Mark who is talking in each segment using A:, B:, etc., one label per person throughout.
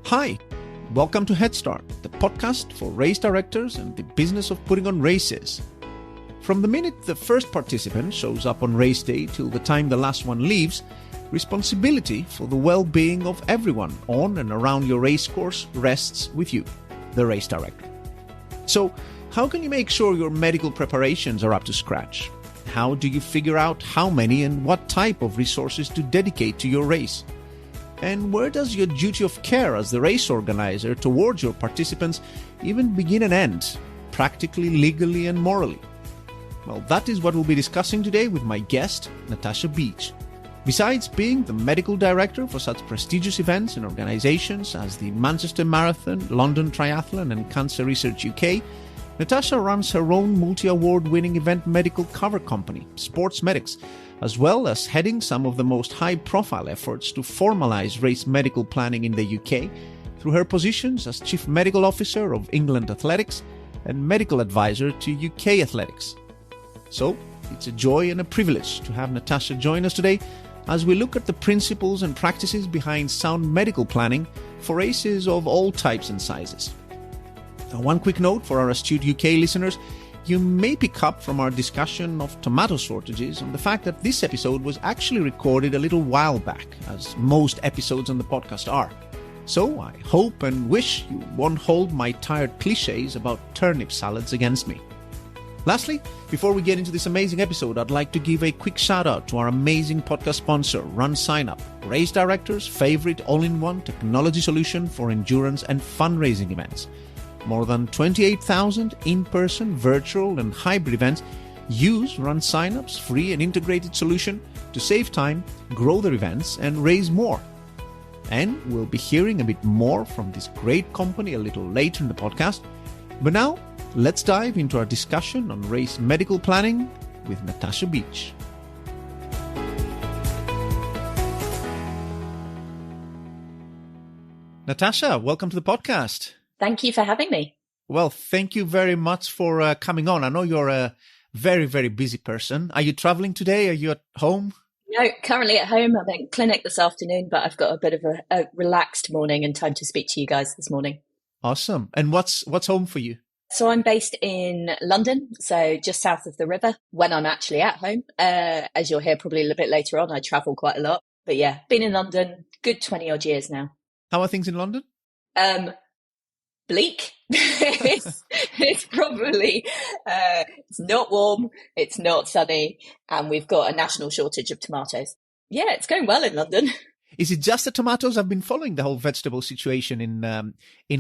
A: Hi, welcome to Head Start, the podcast for race directors and the business of putting on races. From the minute the first participant shows up on race day till the time the last one leaves, responsibility for the well-being of everyone on and around your race course rests with you, the race director. So, how can you make sure your medical preparations are up to scratch? How do you figure out how many and what type of resources to dedicate to your race? And where does your duty of care as the race organizer towards your participants even begin and end, practically, legally, and morally? Well, that is what we'll be discussing today with my guest, Natasha Beach. Besides being the medical director for such prestigious events and organizations as the Manchester Marathon, London Triathlon, and Cancer Research UK, Natasha runs her own multi-award-winning event medical cover company, Sports Medics, as well as heading some of the most high-profile efforts to formalize race medical planning in the UK through her positions as Chief Medical Officer of England Athletics and Medical Advisor to UK Athletics. So, it's a joy and a privilege to have Natasha join us today as we look at the principles and practices behind sound medical planning for races of all types and sizes. Now, one quick note for our astute UK listeners, you may pick up from our discussion of tomato shortages on the fact that this episode was actually recorded a little while back, as most episodes on the podcast are. So I hope and wish you won't hold my tired cliches about turnip salads against me. Lastly, before we get into this amazing episode, I'd like to give a quick shout out to our amazing podcast sponsor, RunSignup, race directors' favorite all-in-one technology solution for endurance and fundraising events. More than 28,000 in-person, virtual, and hybrid events use RunSignup's free and integrated solution to save time, grow their events, and raise more. And we'll be hearing a bit more from this great company a little later in the podcast. But now, let's dive into our discussion on race medical planning with Natasha Beach. Natasha, welcome to the podcast.
B: Thank you for having me.
A: Well, thank you very much for coming on. I know you're a very, very busy person. Are you traveling today? Are you at home?
B: No, currently at home. I'm in clinic this afternoon, but I've got a bit of a relaxed morning and time to speak to you guys this morning.
A: Awesome. And what's home for you?
B: So I'm based in London, so just south of the river when I'm actually at home. As you'll hear probably a little bit later on, I travel quite a lot. But yeah, been in London good 20 odd years now.
A: How are things in London?
B: Bleak. it's probably, it's not warm, it's not sunny, and we've got a national shortage of tomatoes. Yeah, it's going well in London.
A: Is it just the tomatoes? I've been following the whole vegetable situation in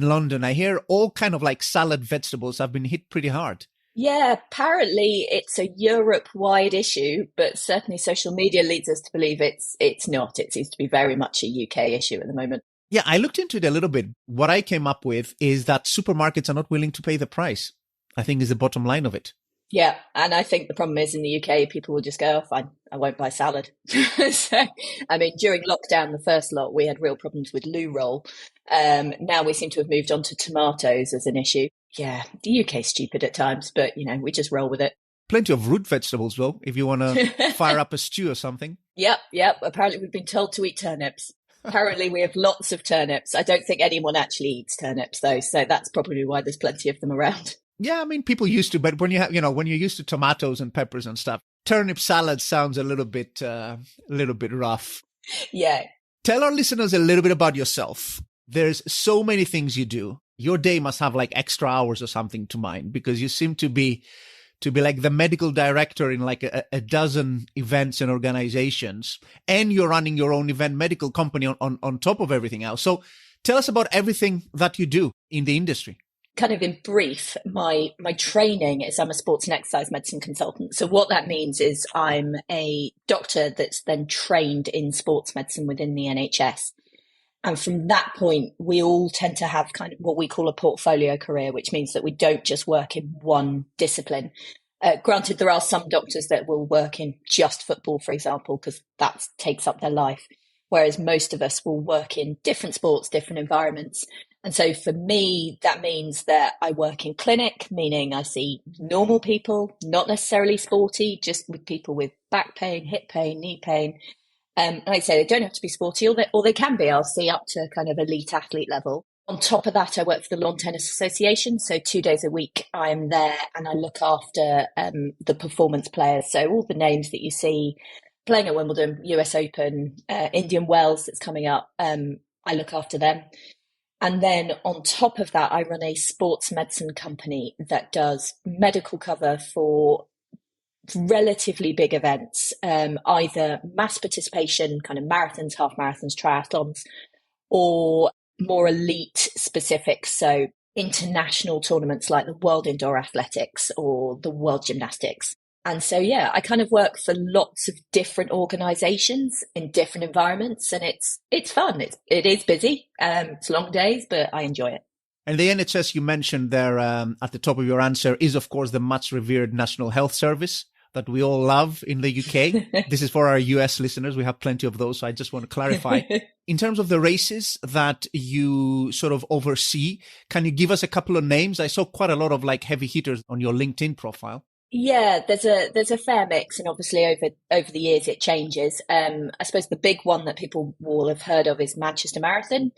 A: London. I hear all kind of like salad vegetables have been hit pretty hard.
B: Yeah, apparently it's a Europe-wide issue, but certainly social media leads us to believe it's not. It seems to be very much a UK issue at the moment.
A: Yeah, I looked into it a little bit. What I came up with is that supermarkets are not willing to pay the price, I think is the bottom line of it.
B: Yeah, and I think the problem is in the UK, people will just go, oh, fine, I won't buy salad. So, I mean, during lockdown, the first lot, we had real problems with loo roll. Now we seem to have moved on to tomatoes as an issue. Yeah, the UK's stupid at times, but, we just roll with it.
A: Plenty of root vegetables, though, if you want to fire up a stew or something.
B: Yep. Apparently we've been told to eat turnips. Apparently we have lots of turnips. I don't think anyone actually eats turnips, though, so that's probably why there's plenty of them around.
A: Yeah, I mean, people used to, but when you have, when you're used to tomatoes and peppers and stuff, turnip salad sounds a little bit rough.
B: Yeah.
A: Tell our listeners a little bit about yourself. There's so many things you do. Your day must have like extra hours or something to mine because you seem to be like the medical director in like a dozen events and organizations, and you're running your own event medical company on top of everything else. So tell us about everything that you do in the industry.
B: Kind of in brief, my training is I'm a sports and exercise medicine consultant. So what that means is I'm a doctor that's then trained in sports medicine within the NHS. And from that point, we all tend to have kind of what we call a portfolio career, which means that we don't just work in one discipline. Granted, there are some doctors that will work in just football, for example, because that takes up their life. Whereas most of us will work in different sports, different environments. And so for me, that means that I work in clinic, meaning I see normal people, not necessarily sporty, just with people with back pain, hip pain, knee pain. Like I say, they don't have to be sporty, or they can be. I'll see up to kind of elite athlete level. On top of that, I work for the Lawn Tennis Association. So 2 days a week, I'm there and I look after the performance players. So all the names that you see playing at Wimbledon, US Open, Indian Wells that's coming up, I look after them. And then on top of that, I run a sports medicine company that does medical cover for relatively big events, either mass participation, kind of marathons, half marathons, triathlons, or more elite specific. So international tournaments like the World Indoor Athletics or the World Gymnastics. And so, yeah, I kind of work for lots of different organizations in different environments, and it's fun. It is busy. It's long days, but I enjoy it.
A: And the NHS you mentioned there at the top of your answer is, of course, the much revered National Health Service that we all love in the UK. This is for our US listeners. We have plenty of those. So I just want to clarify. In terms of the races that you sort of oversee, can you give us a couple of names? I saw quite a lot of like heavy hitters on your LinkedIn profile.
B: Yeah, there's a fair mix, and obviously over the years it changes. I suppose the big one that people will have heard of is Manchester Marathon,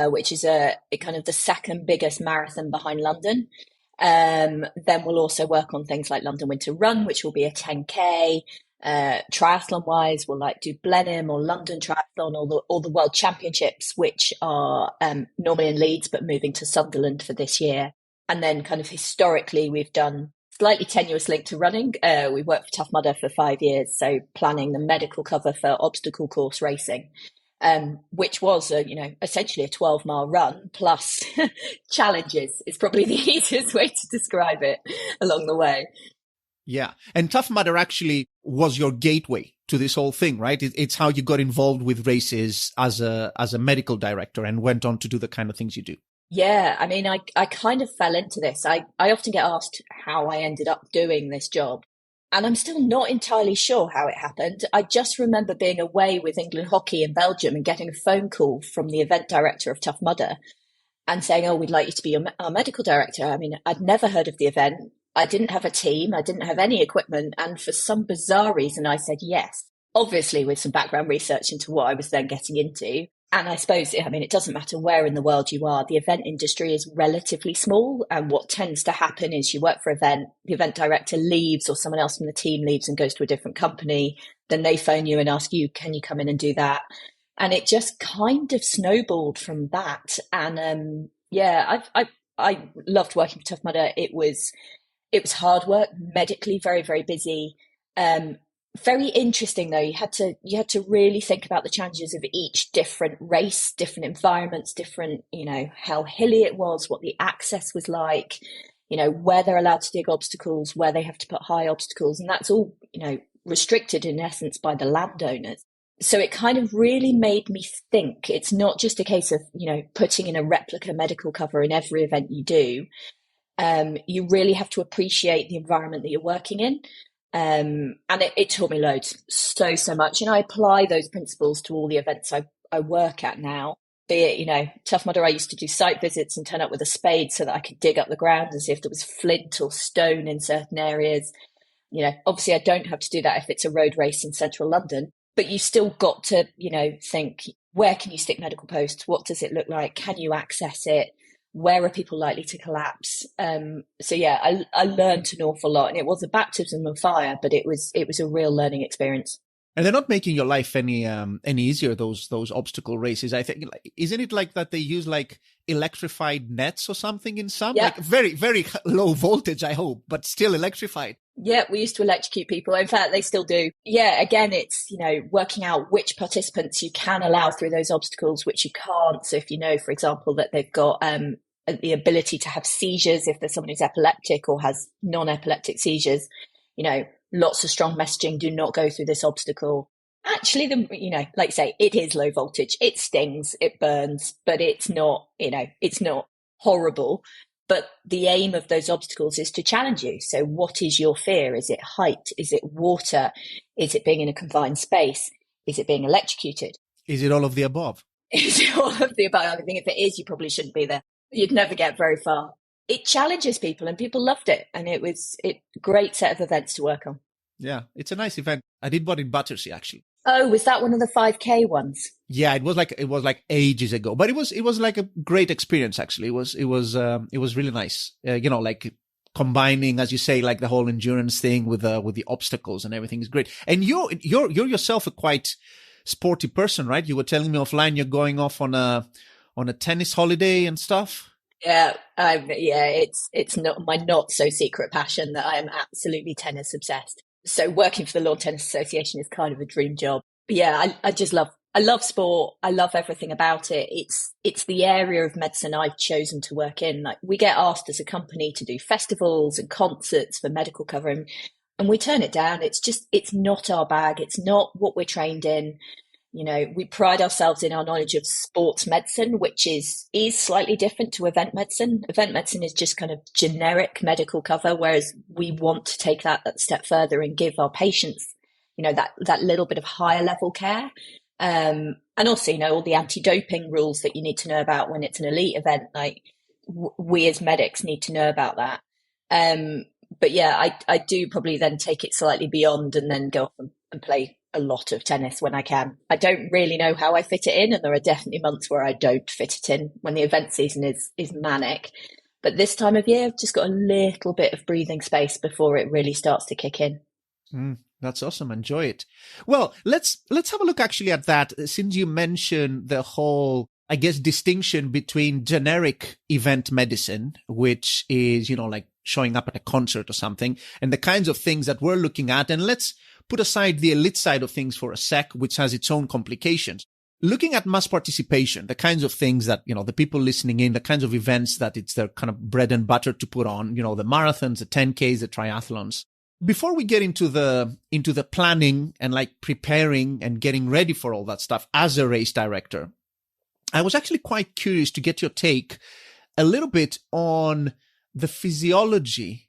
B: which is a kind of the second biggest marathon behind London. Then we'll also work on things like London Winter Run, which will be a 10K. Triathlon wise, we'll like do Blenheim or London Triathlon, or the World Championships, which are normally in Leeds but moving to Sunderland for this year. And then kind of historically, we've done slightly tenuous link to running. We worked for Tough Mudder for 5 years, so planning the medical cover for obstacle course racing, which was essentially a 12-mile run plus challenges is probably the easiest way to describe it along the way.
A: Yeah. And Tough Mudder actually was your gateway to this whole thing, right? It's how you got involved with races as a medical director and went on to do the kind of things you do.
B: Yeah, I mean, I kind of fell into this. I often get asked how I ended up doing this job, and I'm still not entirely sure how it happened. I just remember being away with England hockey in Belgium and getting a phone call from the event director of Tough Mudder and saying, "Oh, we'd like you to be our medical director." I mean, I'd never heard of the event. I didn't have a team. I didn't have any equipment. And for some bizarre reason, I said yes, obviously with some background research into what I was then getting into. And I suppose, I mean, it doesn't matter where in the world you are, the event industry is relatively small. And what tends to happen is you work for an event, the event director leaves or someone else from the team leaves and goes to a different company. Then they phone you and ask you, can you come in and do that? And it just kind of snowballed from that. And I loved working for Tough Mudder. It was hard work, medically very, very busy. Very interesting though. You had to really think about the challenges of each different race, different environments, different, how hilly it was, what the access was like, where they're allowed to dig obstacles, where they have to put high obstacles. And that's all, restricted in essence by the landowners. So it kind of really made me think it's not just a case of, putting in a replica medical cover in every event you do. You really have to appreciate the environment that you're working in. And it taught me loads, so much. And I apply those principles to all the events I work at now. Be it, Tough Mudder, I used to do site visits and turn up with a spade so that I could dig up the ground as if there was flint or stone in certain areas. Obviously I don't have to do that if it's a road race in central London, but you still got to, think, where can you stick medical posts? What does it look like? Can you access it? Where are people likely to collapse? So yeah, I learned an awful lot, and it was a baptism of fire, but it was a real learning experience.
A: And they're not making your life any easier, those obstacle races. I think, isn't it like that they use like electrified nets or something in some?
B: Yeah.
A: Like very, very low voltage, I hope, but still electrified.
B: Yeah, we used to electrocute people. In fact, they still do. Yeah, again, it's, working out which participants you can allow through those obstacles, which you can't. So if for example, that they've got the ability to have seizures, if there's someone who's epileptic or has non-epileptic seizures, lots of strong messaging, do not go through this obstacle. Actually, like you say, it is low voltage. It stings, it burns, but it's not horrible. But the aim of those obstacles is to challenge you. So what is your fear? Is it height? Is it water? Is it being in a confined space? Is it being electrocuted?
A: Is it all of the above?
B: Is it all of the above? I think if it is, you probably shouldn't be there. You'd never get very far. It challenges people and people loved it. And it was a great set of events to work on.
A: Yeah, it's a nice event. I did one in Battersea, actually.
B: Oh, was that one of the 5K ones?
A: Yeah, it was like ages ago, but it was like a great experience actually. It was really nice. Like combining, as you say, like the whole endurance thing with the obstacles and everything is great. And you're yourself a quite sporty person, right? You were telling me offline you're going off on a tennis holiday and stuff.
B: Yeah, it's not my not so secret passion that I am absolutely tennis obsessed. So working for the Lawn Tennis Association is kind of a dream job. But yeah, I just I love sport. I love everything about it. It's the area of medicine I've chosen to work in. Like we get asked as a company to do festivals and concerts for medical cover, and we turn it down. It's not our bag. It's not what we're trained in. You know, we pride ourselves in our knowledge of sports medicine, which is slightly different to event medicine. Event medicine is just kind of generic medical cover, whereas we want to take that step further and give our patients, that little bit of higher level care. And also, all the anti-doping rules that you need to know about when it's an elite event, like we as medics need to know about that. But yeah, I do probably then take it slightly beyond and then go off and play a lot of tennis when I can. I don't really know how I fit it in, and there are definitely months where I don't fit it in when the event season is manic. But this time of year, I've just got a little bit of breathing space before it really starts to kick in.
A: That's awesome. Enjoy it. Well, let's have a look actually at that. Since you mentioned the whole, I guess, distinction between generic event medicine, which is, like showing up at a concert or something, and the kinds of things that we're looking at. And let's put aside the elite side of things for a sec, which has its own complications. Looking at mass participation, the kinds of things that, the people listening in, the kinds of events that it's their kind of bread and butter to put on, the marathons, the 10Ks, the triathlons. Before we get into the planning and like preparing and getting ready for all that stuff as a race director, I was actually quite curious to get your take a little bit on the physiology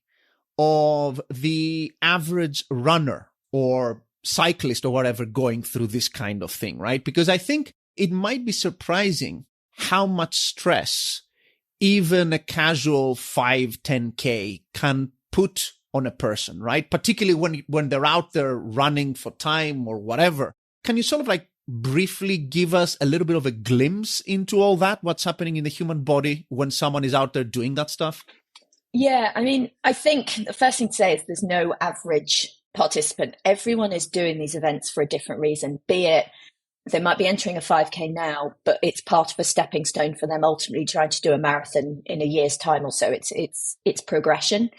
A: of the average runner or cyclist or whatever going through this kind of thing, right? Because I think it might be surprising how much stress even a casual 5-10K can put on a person, right? Particularly when they're out there running for time or whatever. Can you sort of like briefly give us a little bit of a glimpse into all that? What's happening in the human body when someone is out there doing that stuff?
B: Yeah, I mean, I think the first thing to say is there's no average participant. Everyone is doing these events for a different reason, be it they might be entering a 5K now, but it's part of a stepping stone for them ultimately trying to do a marathon in a year's time or so. It's progression.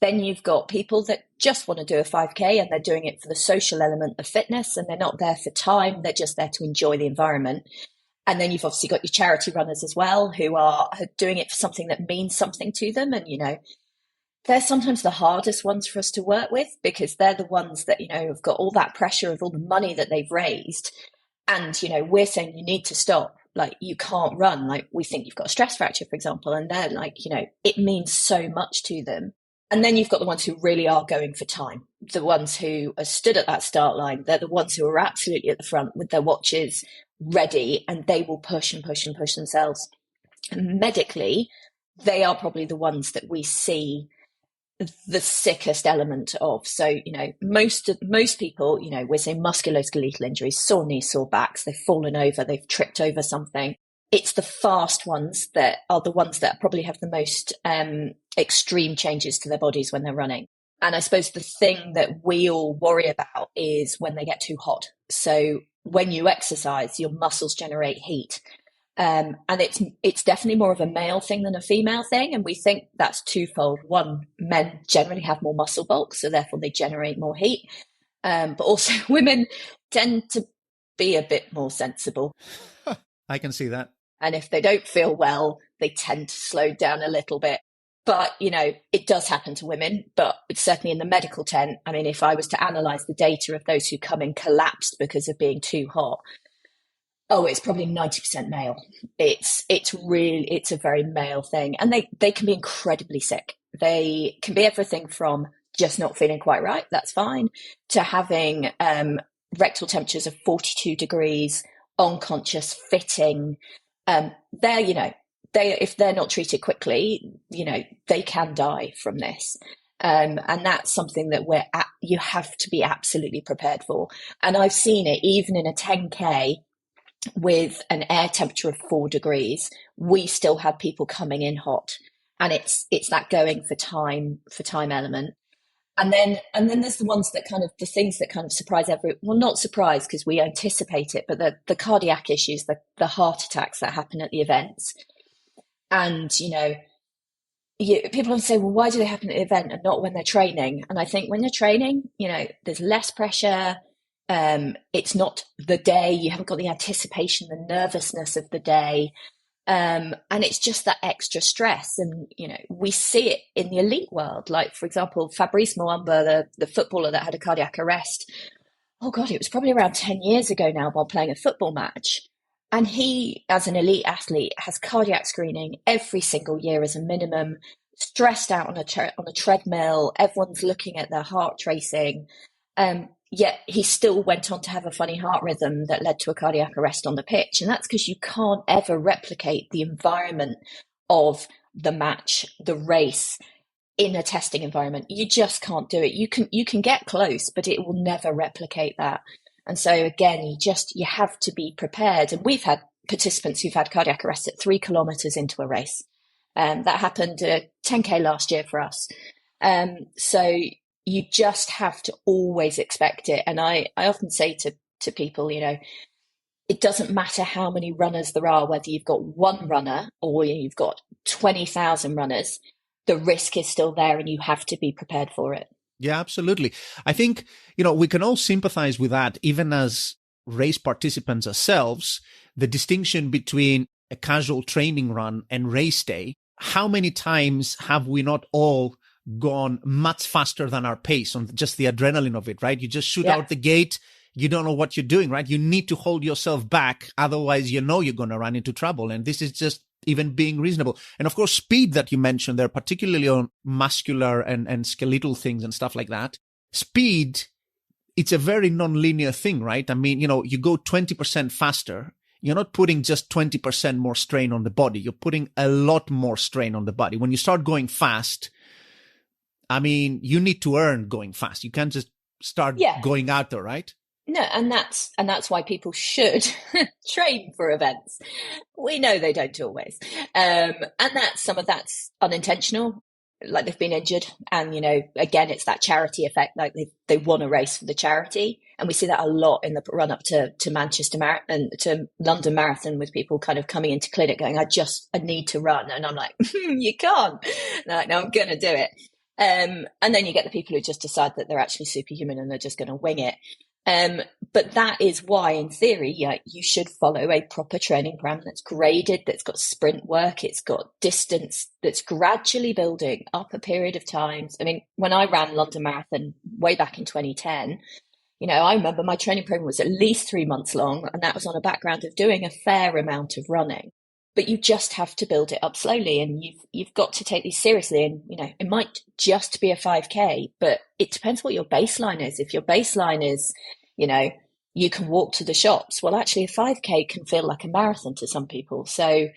B: Then you've got people that just want to do a 5K and they're doing it for the social element of fitness and they're not there for time. They're just there to enjoy the environment. And then you've obviously got your charity runners as well, who are doing it for something that means something to them. And, they're sometimes the hardest ones for us to work with because they're the ones that, have got all that pressure of all the money that they've raised. And, we're saying you need to stop. Like, you can't run. Like, we think you've got a stress fracture, for example. And they're like, it means so much to them. And then you've got the ones who really are going for time, the ones who are stood at that start line. They're the ones who are absolutely at the front with their watches ready, and they will push and push and push themselves. And medically, they are probably the ones that we see the sickest element of. So, most people, we're saying musculoskeletal injuries, sore knees, sore backs, they've fallen over, they've tripped over something. It's the fast ones that are the ones that probably have the most extreme changes to their bodies when they're running. And I suppose the thing that we all worry about is when they get too hot. So when you exercise, your muscles generate heat. And it's definitely more of a male thing than a female thing. And we think that's twofold. One, men generally have more muscle bulk, so therefore they generate more heat. But also women tend to be a bit more sensible.
A: I can see that.
B: And if they don't feel well, they tend to slow down a little bit. But, it does happen to women, but it's certainly in the medical tent. I mean, if I was to analyze the data of those who come in collapsed because of being too hot, it's probably 90% male. It's a very male thing. And they can be incredibly sick. They can be everything from just not feeling quite right, that's fine, to having rectal temperatures of 42 degrees, unconscious, fitting. If they're not treated quickly, they can die from this. And that's something that you have to be absolutely prepared for. And I've seen it even in a 10K with an air temperature of 4 degrees, we still had people coming in hot. And it's that going for time element. And then there's the ones that kind of the things that kind of surprise well, not surprise because we anticipate it, but the cardiac issues, the heart attacks that happen at the events. And people often say, well, why do they happen at the event and not when they're training? And I think when they're training, there's less pressure. It's not the day, you haven't got the anticipation, the nervousness of the day. And it's just that extra stress. And, we see it in the elite world. Like, for example, Fabrice Muamba, the footballer that had a cardiac arrest. Oh God, it was probably around 10 years ago now while playing a football match. And he, as an elite athlete, has cardiac screening every single year as a minimum, stressed out on a treadmill. Everyone's looking at their heart tracing. Yet he still went on to have a funny heart rhythm that led to a cardiac arrest on the pitch. And that's because you can't ever replicate the environment of the match, the race in a testing environment. You just can't do it. You can get close, but it will never replicate that. And so again, you have to be prepared. And we've had participants who've had cardiac arrest at 3 kilometers into a race. That happened 10K last year for us. So you just have to always expect it. And I often say to people, it doesn't matter how many runners there are, whether you've got one runner or you've got 20,000 runners, the risk is still there and you have to be prepared for it.
A: Yeah, absolutely. I think, we can all sympathize with that, even as race participants ourselves, the distinction between a casual training run and race day. How many times have we not all gone much faster than our pace on just the adrenaline of it, right? You just shoot out the gate. You don't know what you're doing, right? You need to hold yourself back. Otherwise, you're going to run into trouble. And this is just even being reasonable. And of course, speed that you mentioned there, particularly on muscular and skeletal things and stuff like that. Speed, it's a very non-linear thing, right? I mean, you go 20% faster. You're not putting just 20% more strain on the body. You're putting a lot more strain on the body. When you start going fast, I mean, you need to earn going fast. You can't just start going out there, right?
B: No, and that's why people should train for events. We know they don't always. And some of that's unintentional, like they've been injured. And, again, it's that charity effect, like they want to race for the charity. And we see that a lot in the run up to Manchester Marathon, to London Marathon, with people kind of coming into clinic going, I need to run. And I'm like, you can't. Like, no, I'm going to do it. And then you get the people who just decide that they're actually superhuman and they're just going to wing it. But that is why, in theory, you should follow a proper training program that's graded, that's got sprint work, it's got distance, that's gradually building up a period of times. I mean, when I ran London Marathon way back in 2010, I remember my training program was at least 3 months long, and that was on a background of doing a fair amount of running. But you just have to build it up slowly, and you've got to take these seriously. And, it might just be a 5K, but it depends what your baseline is. If your baseline is, you can walk to the shops, well, actually a 5K can feel like a marathon to some people. So,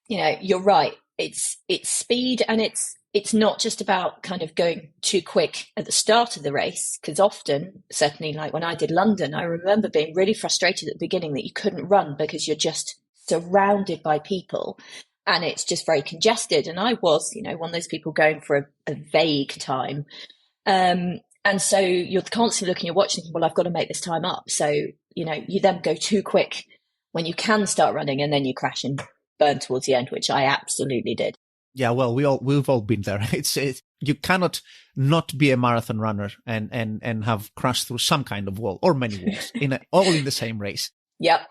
B: you're right. It's speed, and it's not just about kind of going too quick at the start of the race, because often, certainly like when I did London, I remember being really frustrated at the beginning that you couldn't run because you're just surrounded by people and it's just very congested. And I was, one of those people going for a vague time. And so you're constantly looking at watching, well, I've got to make this time up. So, you then go too quick when you can start running, and then you crash and burn towards the end, which I absolutely did.
A: Yeah, well, we've all been there. It's you cannot not be a marathon runner and have crashed through some kind of wall or many walls all in the same race.
B: Yep.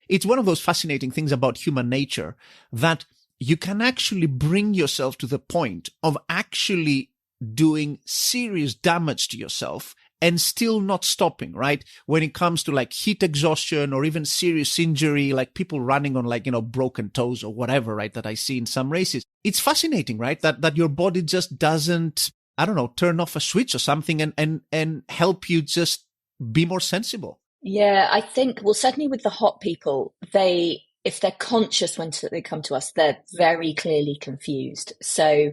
A: It's one of those fascinating things about human nature that you can actually bring yourself to the point of actually doing serious damage to yourself and still not stopping, right? When it comes to like heat exhaustion or even serious injury, like people running on like, broken toes or whatever, right? That I see in some races. It's fascinating, right? That your body just doesn't, I don't know, turn off a switch or something and help you just be more sensible.
B: Yeah, I think, well, certainly with the hot people, if they're conscious when they come to us, they're very clearly confused. So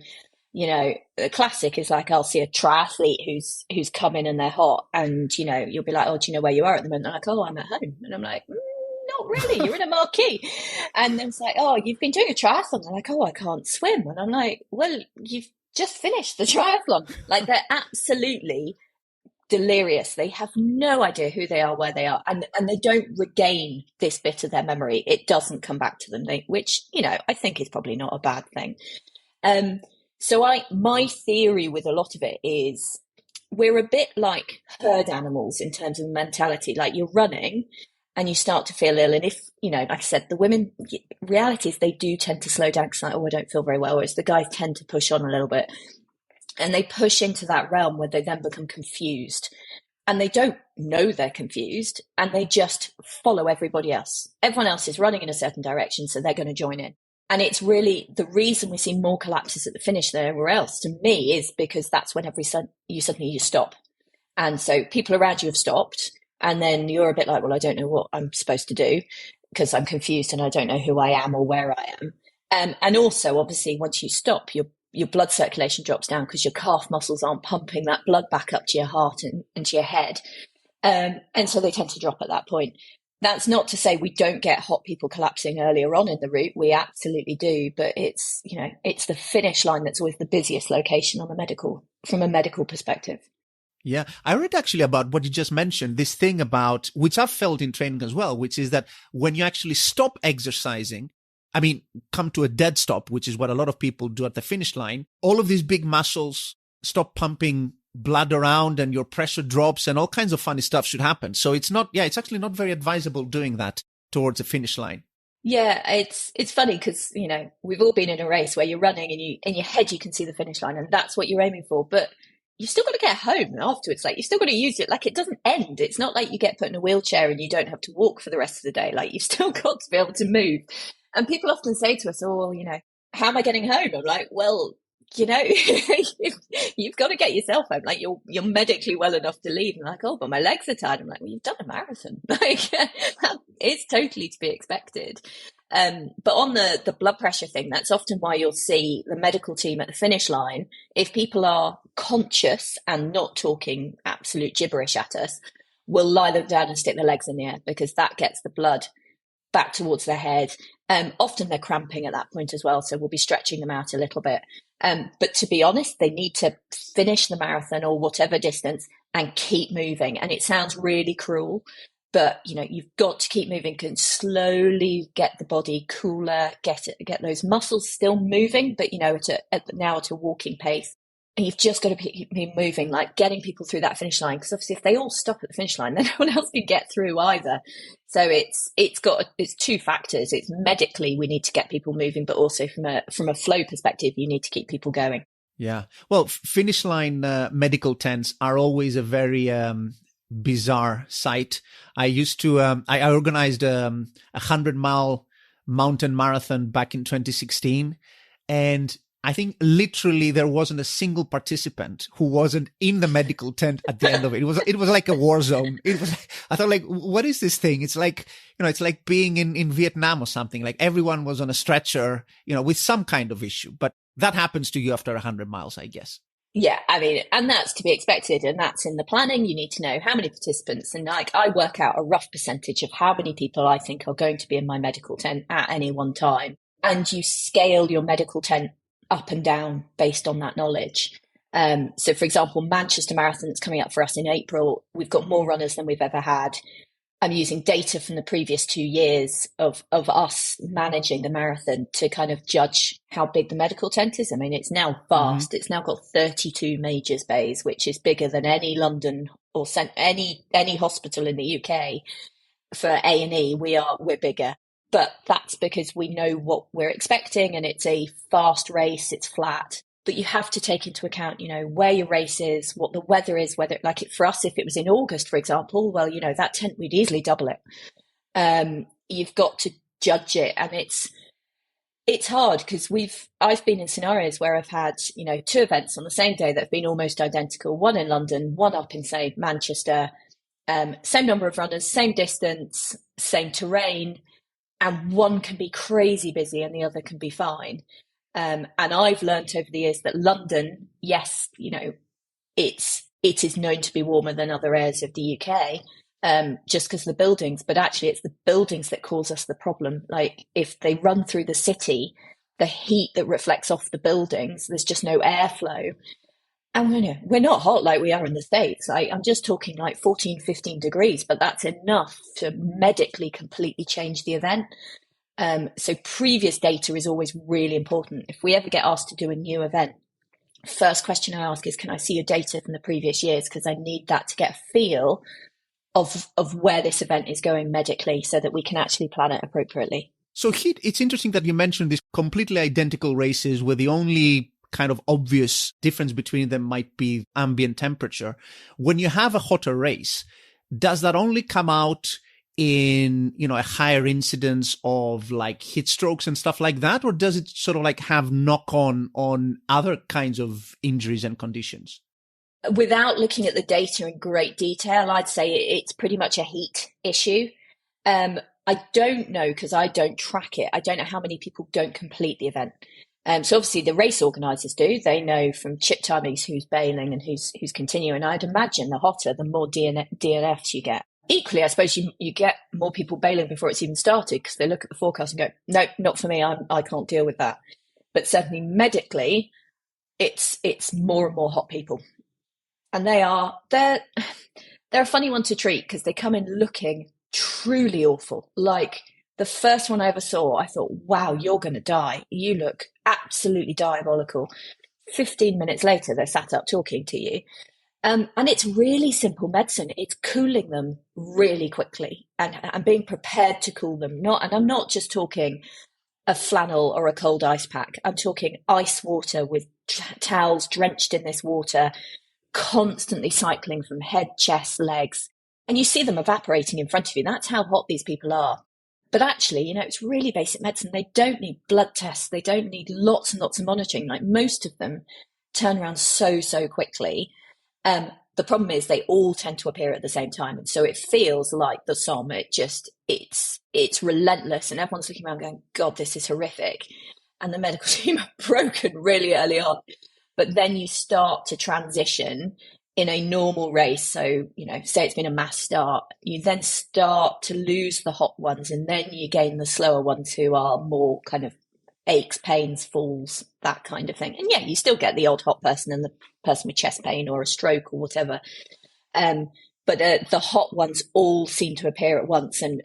B: The classic is like I'll see a triathlete who's come in and they're hot, and you'll be like, oh, do you know where you are at the moment? They're like, oh, I'm at home, and I'm like, not really. You're in a marquee, and then it's like, oh, you've been doing a triathlon. They're like, oh, I can't swim, and I'm like, well, you've just finished the triathlon. Like they're absolutely delirious. They have no idea who they are, where they are, and they don't regain this bit of their memory. It doesn't come back to them, which I think is probably not a bad thing. So my theory with a lot of it is we're a bit like herd animals in terms of mentality. Like you're running and you start to feel ill. And if, like I said, the women, reality is they do tend to slow down because like, oh, I don't feel very well. Whereas the guys tend to push on a little bit, and they push into that realm where they then become confused, and they don't know they're confused, and they just follow everybody else. Everyone else is running in a certain direction, so they're going to join in. And it's really the reason we see more collapses at the finish than everywhere else, to me, is because that's when you suddenly stop. And so people around you have stopped, and then you're a bit like, well, I don't know what I'm supposed to do because I'm confused and I don't know who I am or where I am. And also, obviously, once you stop, your blood circulation drops down because your calf muscles aren't pumping that blood back up to your heart and to your head. And so they tend to drop at that point. That's not to say we don't get hot people collapsing earlier on in the route. We absolutely do, but it's the finish line that's always the busiest location from a medical perspective.
A: Yeah, I read actually about what you just mentioned, this thing about, which I've felt in training as well, which is that when you actually stop exercising, come to a dead stop, which is what a lot of people do at the finish line, all of these big muscles stop pumping blood around and your pressure drops and all kinds of funny stuff should happen. So it's actually not very advisable doing that towards the finish line.
B: Yeah, it's funny because, we've all been in a race where you're running and in your head you can see the finish line and that's what you're aiming for, but you've still got to get home afterwards. Like you've still got to use it. Like it doesn't end. It's not like you get put in a wheelchair and you don't have to walk for the rest of the day. Like you've still got to be able to move. And people often say to us, oh, how am I getting home? I'm like, well, you've got to get yourself home. Like you're medically well enough to leave. And like, oh, but my legs are tired. I'm like, well, you've done a marathon. Like that is totally to be expected. But on the blood pressure thing, that's often why you'll see the medical team at the finish line. If people are conscious and not talking absolute gibberish at us, we'll lie them down and stick their legs in the air because that gets the blood back towards their head. Often they're cramping at that point as well, so we'll be stretching them out a little bit. But to be honest, they need to finish the marathon or whatever distance and keep moving. And it sounds really cruel, but you've got to keep moving and slowly get the body cooler, get those muscles still moving, but at a walking pace. And you've just got to be moving, like getting people through that finish line. Because obviously if they all stop at the finish line, then no one else can get through either. So it's two factors. It's medically, we need to get people moving, but also from a flow perspective, you need to keep people going.
A: Yeah. Well, finish line medical tents are always a very bizarre sight. I used to, I organized a 100-mile mountain marathon back in 2016. And I think literally there wasn't a single participant who wasn't in the medical tent at the end of it. It was like a war zone. I thought like, what is this thing? It's like, it's like being in Vietnam or something. Like everyone was on a stretcher, with some kind of issue, but that happens to you after 100 miles, I guess.
B: Yeah, and that's to be expected, and that's in the planning. You need to know how many participants, and like I work out a rough percentage of how many people I think are going to be in my medical tent at any one time. And you scale your medical tent up and down based on that knowledge. So for example, Manchester Marathon that's coming up for us in April, we've got more runners than we've ever had. I'm using data from the previous 2 years of us managing the marathon to kind of judge how big the medical tent is. I mean, it's now vast. Mm-hmm. It's now got 32 majors bays, which is bigger than any London or any hospital in the UK. For A&E, we're bigger. But that's because we know what we're expecting, and it's a fast race, it's flat. But you have to take into account, where your race is, what the weather is, whether, for us, if it was in August, for example, well, that tent, we'd easily double it. You've got to judge it. And it's hard because I've been in scenarios where I've had, 2 events on the same day that have been almost identical, one in London, one up in, say, Manchester, same number of runners, same distance, same terrain. And one can be crazy busy and the other can be fine. And I've learnt over the years that London, yes, it is known to be warmer than other areas of the UK, just because of the buildings, but actually it's the buildings that cause us the problem. Like if they run through the city, the heat that reflects off the buildings, there's just no airflow. And we're not hot like we are in the States. I'm just talking like 14, 15 degrees, but that's enough to medically completely change the event. So previous data is always really important. If we ever get asked to do a new event, first question I ask is, can I see your data from the previous years? Because I need that to get a feel of where this event is going medically so that we can actually plan it appropriately.
A: So it's interesting that you mentioned these completely identical races where the only kind of obvious difference between them might be ambient temperature. When you have a hotter race, does that only come out in, a higher incidence of like heat strokes and stuff like that? Or does it sort of like have knock on other kinds of injuries and conditions?
B: Without looking at the data in great detail, I'd say it's pretty much a heat issue. I don't know because I don't track it. I don't know how many people don't complete the event. So obviously the race organisers do. They know from chip timings who's bailing and who's continuing. I'd imagine the hotter, the more DNFs you get. Equally, I suppose you get more people bailing before it's even started because they look at the forecast and go, no, not for me. I can't deal with that. But certainly medically, it's more and more hot people. And they're a funny one to treat because they come in looking truly awful. Like the first one I ever saw, I thought, wow, you're going to die. You look absolutely diabolical. 15 minutes later, they're sat up talking to you. And it's really simple medicine. It's cooling them really quickly and being prepared to cool them. And I'm not just talking a flannel or a cold ice pack. I'm talking ice water with towels drenched in this water, constantly cycling from head, chest, legs, and you see them evaporating in front of you. That's how hot these people are. But actually, it's really basic medicine. They don't need blood tests. They don't need lots and lots of monitoring. Like most of them turn around so quickly. The problem is they all tend to appear at the same time. And so it feels like the Somme, it's relentless. And everyone's looking around going, God, this is horrific. And the medical team are broken really early on. But then you start to transition in a normal race. So, say it's been a mass start, you then start to lose the hot ones and then you gain the slower ones who are more kind of aches, pains, falls, that kind of thing. And yeah, you still get the odd hot person and the person with chest pain or a stroke or whatever. But the hot ones all seem to appear at once. And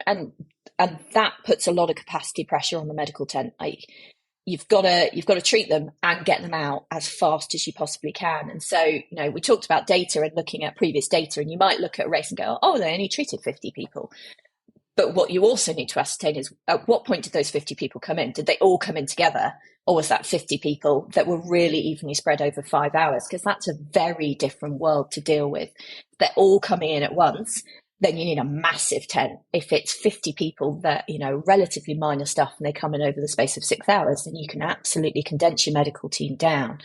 B: that puts a lot of capacity pressure on the medical tent. Like, you've got to treat them and get them out as fast as you possibly can. And so, we talked about data and looking at previous data, and you might look at a race and go, oh, they only treated 50 people. But what you also need to ascertain is at what point did those 50 people come in? Did they all come in together? Or was that 50 people that were really evenly spread over 5 hours? Because that's a very different world to deal with. If they're all coming in at once, then you need a massive tent. If it's 50 people that, relatively minor stuff and they come in over the space of 6 hours, then you can absolutely condense your medical team down.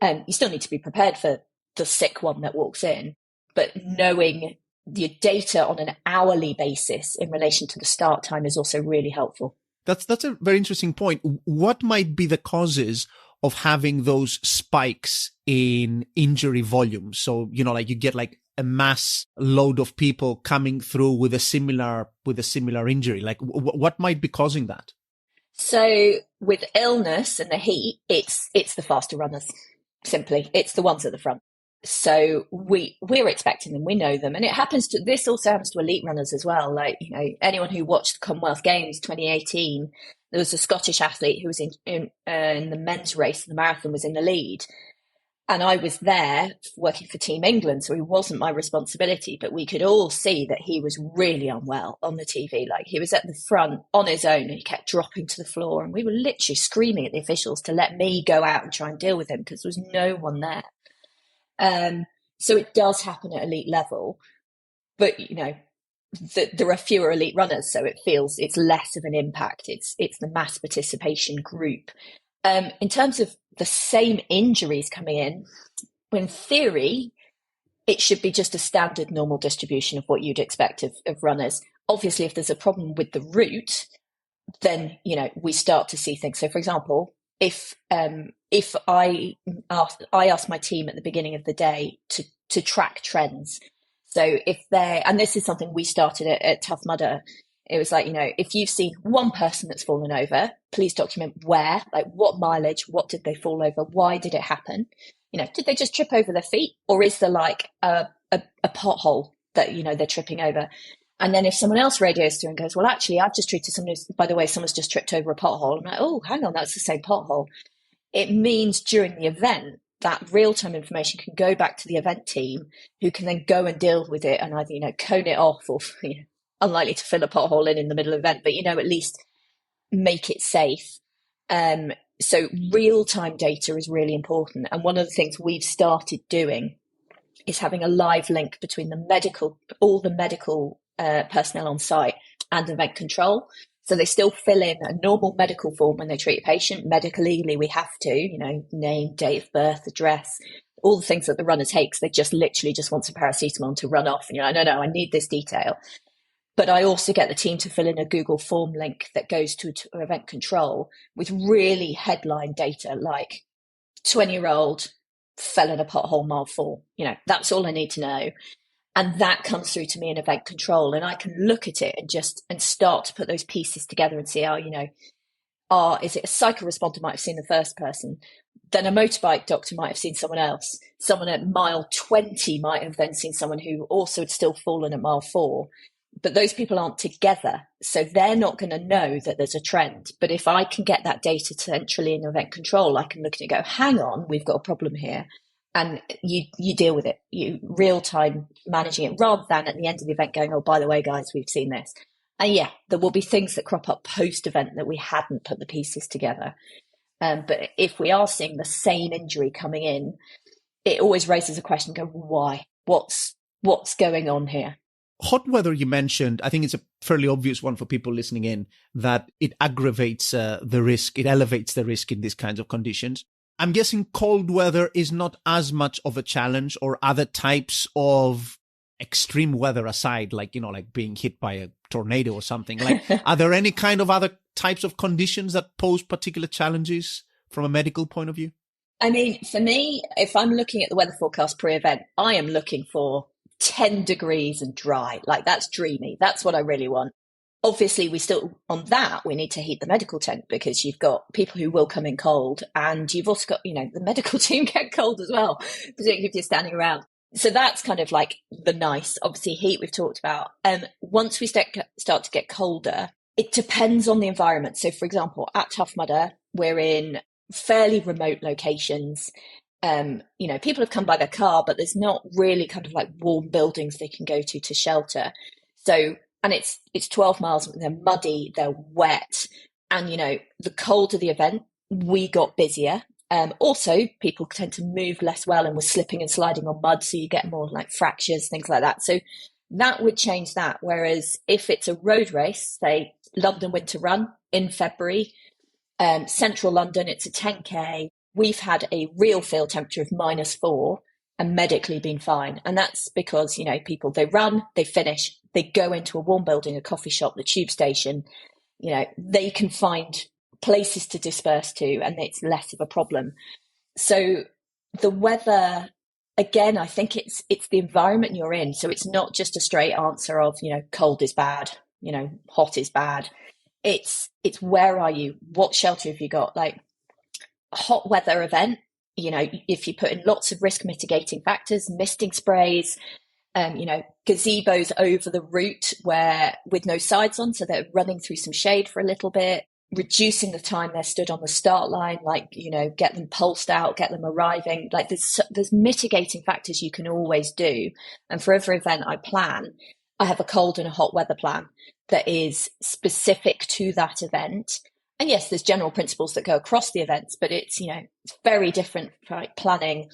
B: You still need to be prepared for the sick one that walks in, but knowing your data on an hourly basis in relation to the start time is also really helpful.
A: That's a very interesting point. What might be the causes of having those spikes in injury volume? So, like you get like a mass load of people coming through with a similar injury. Like what might be causing that?
B: So with illness and the heat, it's the faster runners. Simply, it's the ones at the front. So we're expecting them, we know them. And this also happens to elite runners as well. Like, anyone who watched the Commonwealth Games 2018, there was a Scottish athlete who was in the men's race, the marathon, was in the lead. And I was there working for Team England, so it wasn't my responsibility, but we could all see that he was really unwell on the TV. Like, he was at the front on his own and he kept dropping to the floor. And we were literally screaming at the officials to let me go out and try and deal with him because there was no one there. So it does happen at elite level, but there are fewer elite runners, so it feels it's less of an impact. It's the mass participation group. In terms of the same injuries coming in theory, it should be just a standard normal distribution of what you'd expect of runners. Obviously, if there's a problem with the route, then we start to see things. So, for example, if I ask my team at the beginning of the day to track trends. So and this is something we started at Tough Mudder. It was like, if you've seen one person that's fallen over, please document where, like what mileage, what did they fall over, why did it happen? Did they just trip over their feet, or is there like a pothole that they're tripping over? And then if someone else radios through and goes, well, actually, I've just treated someone who's, by the way, someone's just tripped over a pothole. I'm like, oh, hang on, that's the same pothole. It means during the event, that real-time information can go back to the event team, who can then go and deal with it and either, cone it off, or unlikely to fill a pothole in the middle of the event, but, at least make it safe. So real-time data is really important. And one of the things we've started doing is having a live link between all the medical personnel on site and event control. So they still fill in a normal medical form when they treat a patient. Medically, we have to, name, date of birth, address, all the things that the runner takes. They just literally just want some paracetamol to run off. And you're like, no, I need this detail. But I also get the team to fill in a Google form link that goes to event control with really headline data, like 20-year-old fell in a pothole mile 4. That's all I need to know. And that comes through to me in event control. And I can look at it and start to put those pieces together and see how, is it a cycle responder might have seen the first person, then a motorbike doctor might have seen someone else. Someone at mile 20 might have then seen someone who also had still fallen at mile 4. But those people aren't together, so they're not going to know that there's a trend. But if I can get that data centrally in event control, I can look at it and go, hang on, we've got a problem here. And you deal with it, you real time managing it, rather than at the end of the event going, oh, by the way, guys, we've seen this. And yeah, there will be things that crop up post event that we hadn't put the pieces together. But if we are seeing the same injury coming in, it always raises a question, go, why? What's going on here?
A: Hot weather you mentioned, I think it's a fairly obvious one for people listening in, that it aggravates the risk, it elevates the risk in these kinds of conditions. I'm guessing cold weather is not as much of a challenge, or other types of extreme weather aside, like being hit by a tornado or something. Like, are there any kind of other types of conditions that pose particular challenges from a medical point of view?
B: I mean, for me, if I'm looking at the weather forecast pre-event, I am looking for 10 degrees and dry. Like, that's dreamy. That's what I really want. Obviously, we need to heat the medical tent, because you've got people who will come in cold, and you've also got, the medical team get cold as well, particularly if you're standing around. So that's kind of like the nice. Obviously, heat we've talked about. Once we start to get colder, it depends on the environment. So, for example, at Tough Mudder, we're in fairly remote locations. People have come by their car, but there's not really kind of like warm buildings they can go to shelter. So, and it's 12 miles, they're muddy, they're wet. And, the colder the event, we got busier. Also, people tend to move less well, and we're slipping and sliding on mud. So you get more like fractures, things like that. So that would change that. Whereas if it's a road race, say London Winter Run in February, central London, it's a 10K. We've had a real field temperature of -4 and medically been fine. And that's because, people, they run, they finish, they go into a warm building, a coffee shop, the tube station, they can find places to disperse to, and it's less of a problem. So the weather, again, I think it's the environment you're in. So it's not just a straight answer of, cold is bad, hot is bad. It's where are you? What shelter have you got? Like, a hot weather event, if you put in lots of risk mitigating factors, misting sprays, gazebos over the route with no sides on, so they're running through some shade for a little bit, reducing the time they're stood on the start line, like, get them pulsed out, get them arriving. Like, there's mitigating factors you can always do. And for every event I plan, I have a cold and a hot weather plan that is specific to that event. And yes, there's general principles that go across the events, but it's, it's very different, right, planning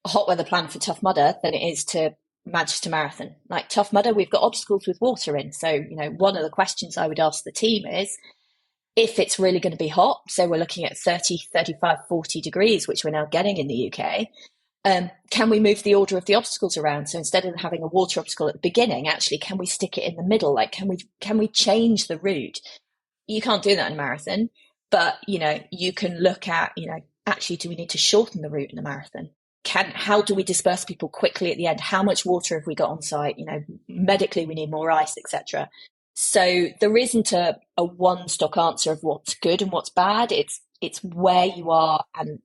B: a hot weather plan for Tough Mudder than it is to Manchester Marathon. Like Tough Mudder, we've got obstacles with water in. So, one of the questions I would ask the team is, if it's really going to be hot, so we're looking at 30, 35, 40 degrees, which we're now getting in the UK, can we move the order of the obstacles around? So instead of having a water obstacle at the beginning, actually, can we stick it in the middle? Like, can we change the route? You can't do that in a marathon. But, you can look at, actually, do we need to shorten the route in the marathon? How do we disperse people quickly at the end? How much water have we got on site? Medically, we need more ice, etc. So there isn't a one stock answer of what's good and what's bad. It's where you are and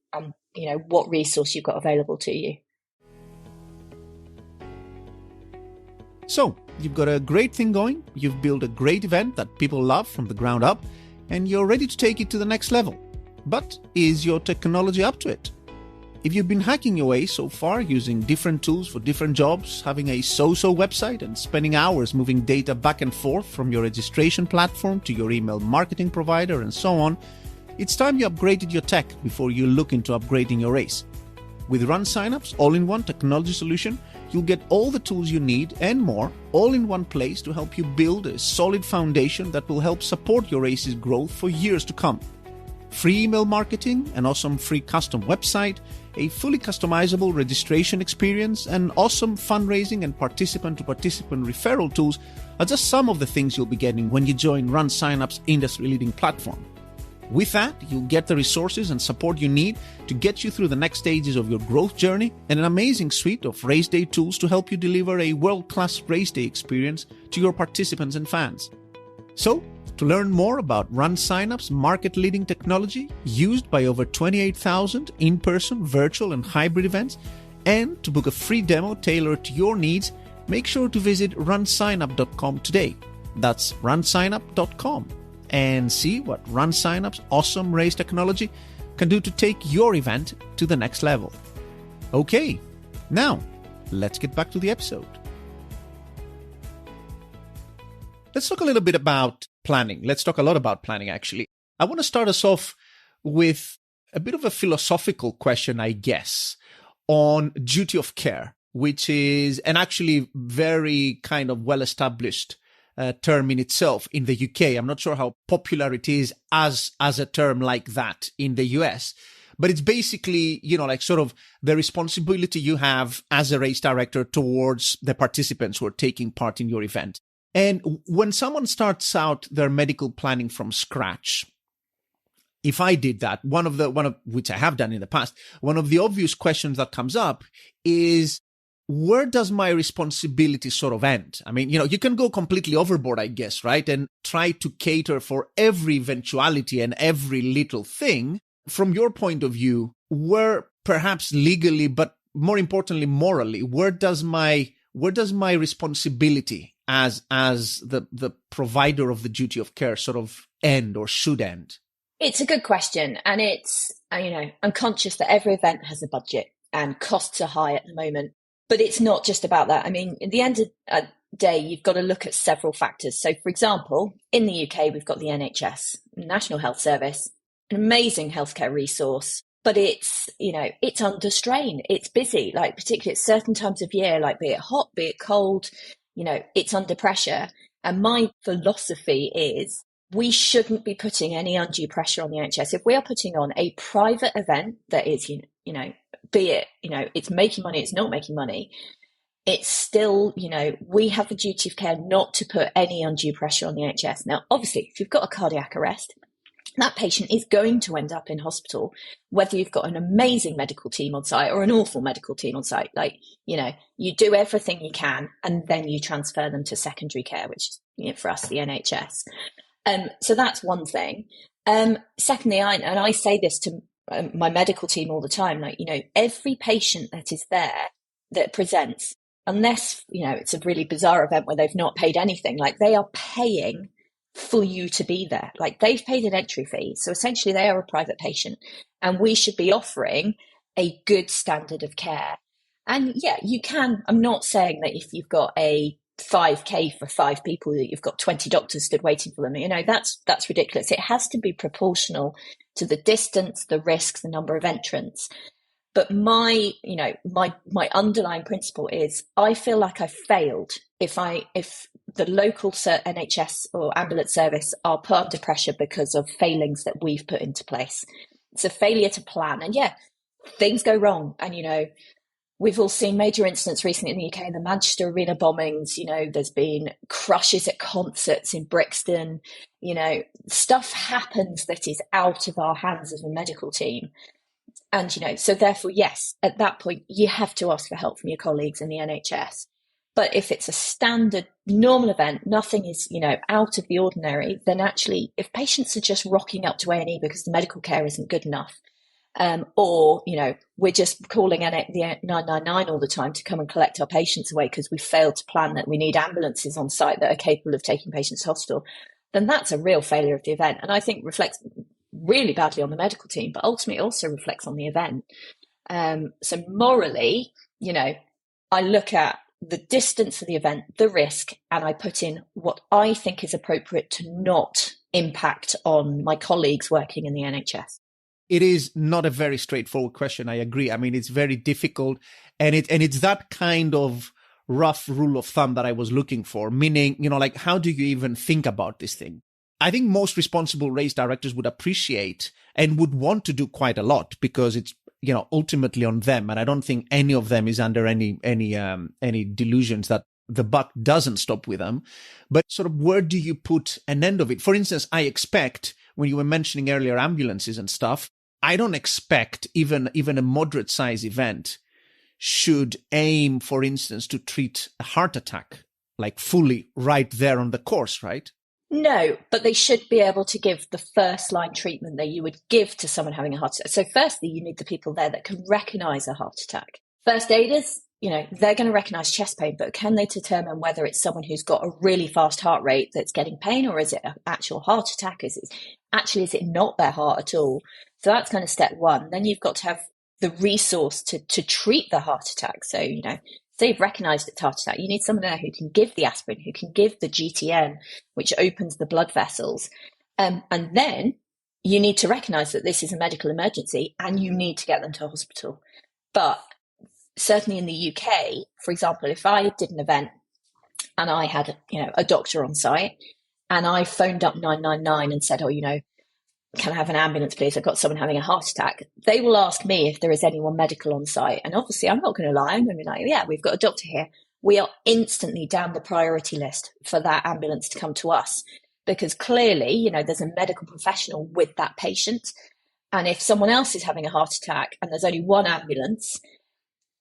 B: what resource you've got available to you.
A: So you've got a great thing going. You've built a great event that people love from the ground up, and you're ready to take it to the next level. But is your technology up to it? If you've been hacking your way so far using different tools for different jobs, having a so-so website and spending hours moving data back and forth from your registration platform to your email marketing provider and so on, it's time you upgraded your tech before you look into upgrading your race. With Run Signups all-in-one technology solution, you'll get all the tools you need and more all in one place to help you build a solid foundation that will help support your race's growth for years to come. Free email marketing, an awesome free custom website, a fully customizable registration experience, and awesome fundraising and participant-to-participant referral tools are just some of the things you'll be getting when you join Run Signup's industry-leading platform. With that, you'll get the resources and support you need to get you through the next stages of your growth journey and an amazing suite of race day tools to help you deliver a world-class race day experience to your participants and fans. So, to learn more about Run Signup's market-leading technology used by over 28,000 in-person, virtual, and hybrid events, and to book a free demo tailored to your needs, make sure to visit runsignup.com today. That's runsignup.com and see what Run Signup's awesome race technology can do to take your event to the next level. Okay, now let's get back to the episode. Let's talk a little bit about planning. Let's talk a lot about planning, actually. I want to start us off with a bit of a philosophical question, I guess, on duty of care, which is an actually very kind of well-established term in itself in the UK. I'm not sure how popular it is as a term like that in the US, but it's basically, like sort of the responsibility you have as a race director towards the participants who are taking part in your event. And when someone starts out their medical planning from scratch, if I did that, one of which I have done in the past, one of the obvious questions that comes up is, where does my responsibility sort of end? I mean, you can go completely overboard, I guess, right? And try to cater for every eventuality and every little thing. From your point of view, where perhaps legally, but more importantly, morally, where does my responsibility as the provider of the duty of care sort of end or should end?
B: It's a good question. And it's, I'm conscious that every event has a budget and costs are high at the moment. But it's not just about that. I mean, at the end of the day, you've got to look at several factors. So, for example, in the UK, we've got the NHS, National Health Service, an amazing healthcare resource, but it's under strain. It's busy, like particularly at certain times of year, like be it hot, be it cold, it's under pressure. And my philosophy is we shouldn't be putting any undue pressure on the NHS. If we are putting on a private event that is, be it, it's making money, it's not making money, it's still, we have a duty of care not to put any undue pressure on the NHS. Now, obviously, if you've got a cardiac arrest, that patient is going to end up in hospital, whether you've got an amazing medical team on site or an awful medical team on site. Like, you do everything you can and then you transfer them to secondary care, which is, for us, the NHS. So that's one thing. Secondly, I say this to my medical team all the time, like, every patient that is there that presents, unless, it's a really bizarre event where they've not paid anything, like they are paying for you to be there. Like they've paid an entry fee. So essentially they are a private patient and we should be offering a good standard of care. And yeah, you can, I'm not saying that if you've got a 5K for 5 people that you've got 20 doctors stood waiting for them, that's ridiculous. It has to be proportional to the distance, the risks, the number of entrants. But my underlying principle is I feel like I failed if the local NHS or ambulance service are put under pressure because of failings that we've put into place. It's a failure to plan. And yeah, things go wrong. And, We've all seen major incidents recently in the UK, the Manchester Arena bombings, there's been crushes at concerts in Brixton, stuff happens that is out of our hands as a medical team. And, so therefore, yes, at that point, you have to ask for help from your colleagues in the NHS. But if it's a standard normal event, nothing is, out of the ordinary, then actually, if patients are just rocking up to A&E because the medical care isn't good enough, or, we're just calling the 999 all the time to come and collect our patients away because we failed to plan that we need ambulances on site that are capable of taking patients to hospital, then that's a real failure of the event. And I think reflects really badly on the medical team, but ultimately also reflects on the event. So morally, I look at the distance of the event, the risk, and I put in what I think is appropriate to not impact on my colleagues working in the NHS.
A: It is not a very straightforward question. I agree. I mean, it's very difficult, and it's that kind of rough rule of thumb that I was looking for, meaning, like, how do you even think about this thing? I think most responsible race directors would appreciate and would want to do quite a lot because it's, ultimately on them. And I don't think any of them is under any delusions that the buck doesn't stop with them. But sort of where do you put an end of it? For instance, I expect when you were mentioning earlier ambulances and stuff, I don't expect even a moderate size event should aim, for instance, to treat a heart attack like fully right there on the course, right?
B: No, but they should be able to give the first line treatment that you would give to someone having a heart attack. So firstly, you need the people there that can recognize a heart attack. First aiders, they're going to recognize chest pain, but can they determine whether it's someone who's got a really fast heart rate that's getting pain, or is it an actual heart attack? Is it not their heart at all? So that's kind of step one. Then you've got to have the resource to treat the heart attack. So, say you've recognized it's heart attack, you need someone there who can give the aspirin, who can give the GTN, which opens the blood vessels. And then you need to recognize that this is a medical emergency and you need to get them to a hospital. But certainly in the UK, for example, if I did an event and I had, a doctor on site and I phoned up 999 and said, can I have an ambulance, please? I've got someone having a heart attack. They will ask me if there is anyone medical on site. And obviously, I'm not going to lie. I'm going to be like, yeah, we've got a doctor here. We are instantly down the priority list for that ambulance to come to us because clearly, there's a medical professional with that patient. And if someone else is having a heart attack and there's only one ambulance,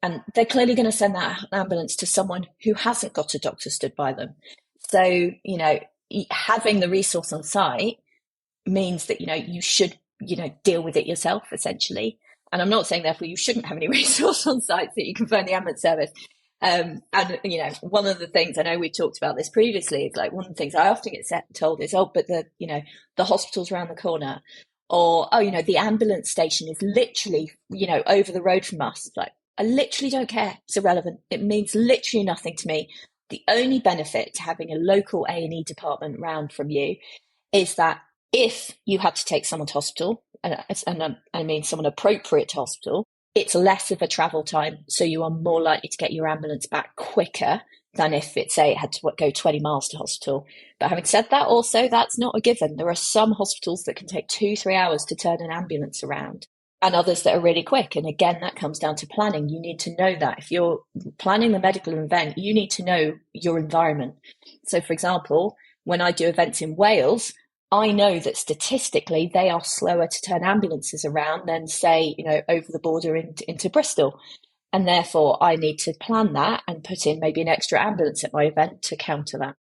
B: and they're clearly going to send that ambulance to someone who hasn't got a doctor stood by them. So, having the resource on site means that, you should, deal with it yourself, essentially. And I'm not saying, therefore, you shouldn't have any resource on site so that you can phone the ambulance service. And, one of the things, I know we talked about this previously, is like one of the things I often get told is, but the hospital's around the corner. Or, the ambulance station is literally, over the road from us. Like, I literally don't care. It's irrelevant. It means literally nothing to me. The only benefit to having a local A&E department round from you is that if you had to take someone to hospital, and I mean someone appropriate to hospital, it's less of a travel time. So you are more likely to get your ambulance back quicker than if it had to go 20 miles to hospital. But having said that, also, that's not a given. There are some hospitals that can take 2-3 hours to turn an ambulance around and others that are really quick. And again, that comes down to planning. You need to know that. If you're planning the medical event, you need to know your environment. So, for example, when I do events in Wales, I know that statistically they are slower to turn ambulances around than, say, over the border into Bristol. And therefore, I need to plan that and put in maybe an extra ambulance at my event to counter that.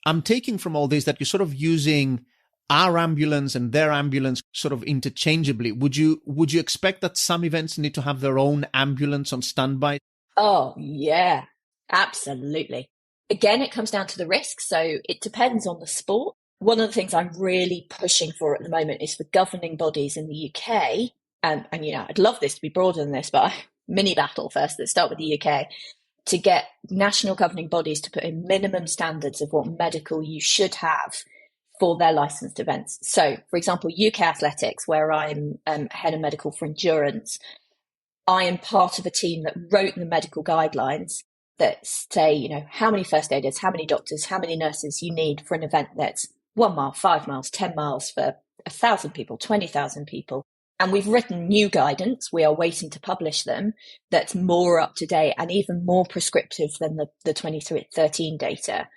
A: I'm taking from all this that you're sort of using our ambulance and their ambulance sort of interchangeably. Would you expect that some events need to have their own ambulance on standby?
B: Oh, yeah, absolutely. Again, it comes down to the risk. So it depends on the sport. One of the things I'm really pushing for at the moment is for governing bodies in the UK. And I'd love this to be broader than this, but mini battle first. Let's start with the UK. To get national governing bodies to put in minimum standards of what medical you should have for their licensed events. So, for example, UK Athletics, where I'm head of medical for endurance, I am part of a team that wrote the medical guidelines that say, how many first aiders, how many doctors, how many nurses you need for an event that's 1 mile, 5 miles, 10 miles for 1,000 people, 20,000 people. And we've written new guidance. We are waiting to publish them. That's more up to date and even more prescriptive than the 2013 data.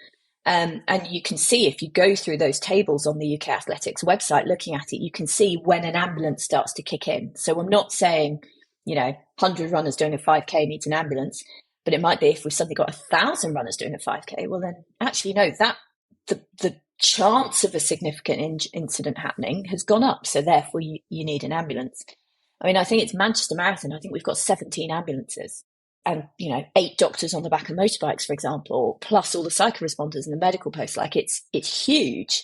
B: And you can see, if you go through those tables on the UK Athletics website, looking at it, you can see when an ambulance starts to kick in. So I'm not saying, 100 runners doing a 5K needs an ambulance, but it might be if we've suddenly got 1,000 runners doing a 5K, well then actually no, that the chance of a significant incident happening has gone up. So therefore you need an ambulance. I mean, I think it's Manchester Marathon. I think we've got 17 ambulances. And 8 doctors on the back of motorbikes, for example, plus all the psycho responders and the medical posts. Like it's huge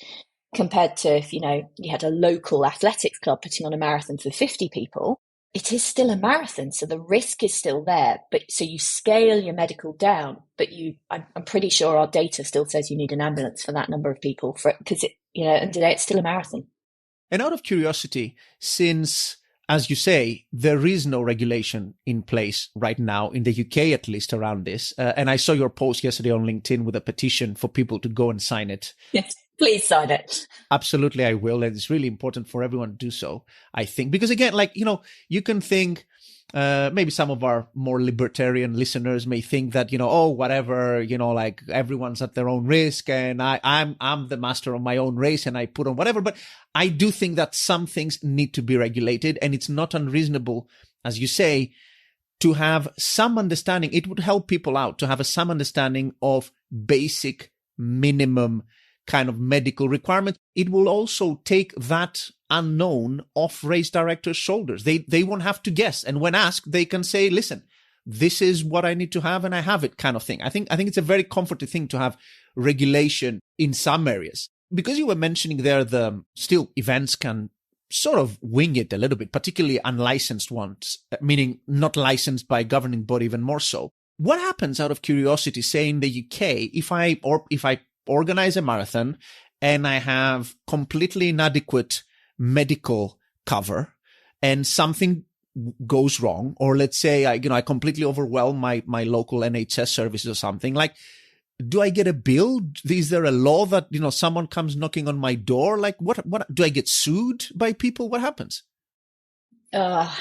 B: compared to if you had a local athletics club putting on a marathon for 50 people. It is still a marathon, so the risk is still there. But so you scale your medical down, but I'm pretty sure our data still says you need an ambulance for that number of people because and today it's still a marathon.
A: And out of curiosity, since, as you say, there is no regulation in place right now, in the UK at least, around this. And I saw your post yesterday on LinkedIn with a petition for people to go and sign it.
B: Yes, please sign it.
A: Absolutely, I will. And it's really important for everyone to do so, I think. Because again, you can think, maybe some of our more libertarian listeners may think that, whatever, everyone's at their own risk and I'm the master of my own race and I put on whatever. But I do think that some things need to be regulated, and it's not unreasonable, as you say, to have some understanding. It would help people out to have some understanding of basic minimum kind of medical requirements. It will also take that unknown off race directors' shoulders. They won't have to guess. And when asked, they can say, listen, this is what I need to have and I have it, kind of thing. I think it's a very comforting thing to have regulation in some areas. Because you were mentioning there, the still events can sort of wing it a little bit, particularly unlicensed ones, meaning not licensed by a governing body, even more so. What happens, out of curiosity, say in the UK, if I organize a marathon and I have completely inadequate medical cover and something goes wrong, or let's say I completely overwhelm my local NHS services or something, like, do I get a bill? Is there a law that, someone comes knocking on my door? Like, what do I get sued by people? What happens?
B: And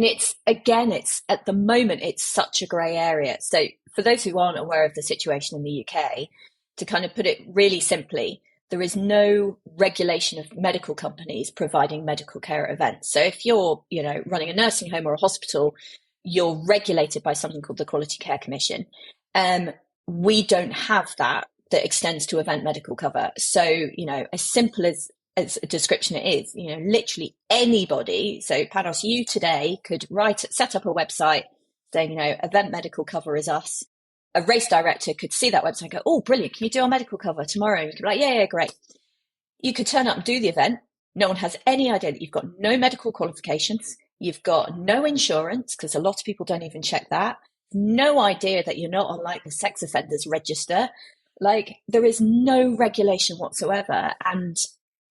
B: it's at the moment, it's such a grey area. So for those who aren't aware of the situation in the UK, to kind of put it really simply, there is no regulation of medical companies providing medical care at events. So if you're, running a nursing home or a hospital, you're regulated by something called the Quality Care Commission. We don't have that extends to event medical cover. So, as simple as a description it is, literally anybody. So Panos, you today could set up a website saying, event medical cover is us. A race director could see that website and go, oh, brilliant. Can you do our medical cover tomorrow? And you could be like, yeah, great. You could turn up and do the event. No one has any idea that you've got no medical qualifications. You've got no insurance, because a lot of people don't even check that. No idea that you're not on the sex offenders register. There is no regulation whatsoever. And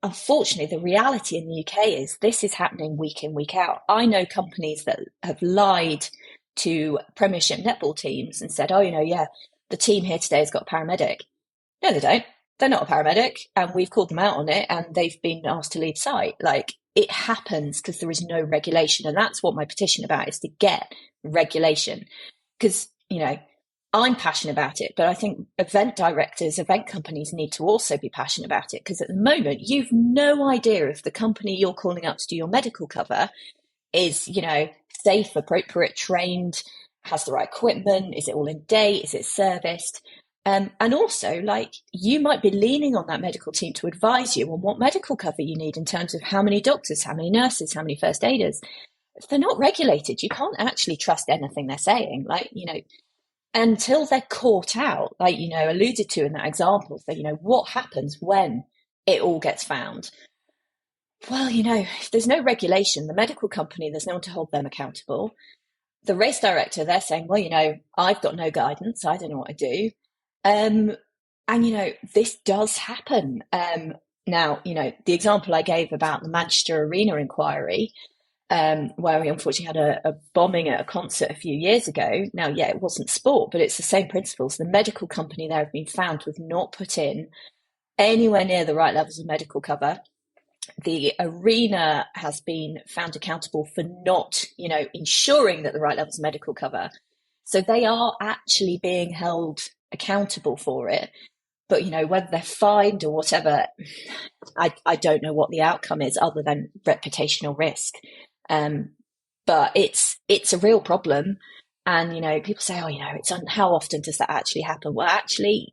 B: unfortunately, the reality in the UK is this is happening week in, week out. I know companies that have lied to Premiership netball teams and said, the team here today has got a paramedic. No, they don't. They're not a paramedic. And we've called them out on it and they've been asked to leave site. It happens because there is no regulation. And that's what my petition about is, to get regulation. Because, I'm passionate about it, but I think event directors, event companies need to also be passionate about it, because at the moment, you've no idea if the company you're calling up to do your medical cover is, safe, appropriate, trained, has the right equipment, is it all in date, is it serviced? And also, you might be leaning on that medical team to advise you on what medical cover you need in terms of how many doctors, how many nurses, how many first aiders. If they're not regulated, you can't actually trust anything they're saying. Until they're caught out, alluded to in that example. So, what happens when it all gets found? Well, if there's no regulation, the medical company, there's no one to hold them accountable. The race director, they're saying, well, I've got no guidance. I don't know what I do. And, this does happen. Now, the example I gave about the Manchester Arena inquiry, where we unfortunately had a bombing at a concert a few years ago. Now, it wasn't sport, but it's the same principles. The medical company there have been found to have not put in anywhere near the right levels of medical cover. the arena has been found accountable for not, ensuring that the right levels of medical cover. So they are actually being held accountable for it. But, whether they're fined or whatever, I don't know what the outcome is other than reputational risk. But it's a real problem. And, people say, how often does that actually happen? Well, actually,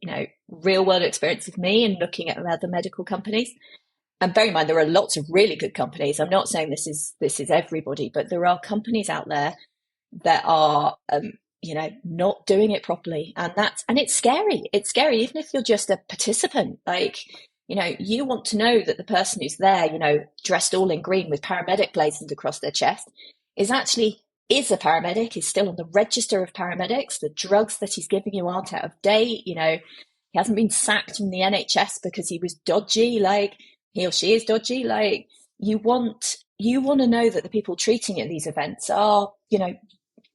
B: real world experience with me and looking at other medical companies. And bear in mind, there are lots of really good companies. I'm not saying this is everybody, but there are companies out there that are, not doing it properly. And it's scary. It's scary, even if you're just a participant. Like, you want to know that the person who's there, dressed all in green with paramedic blazoned across their chest is a paramedic, is still on the register of paramedics. The drugs that he's giving you aren't out of date. He hasn't been sacked from the NHS because he was dodgy. Like, he or she is dodgy. Like, you want to know that the people treating at these events are,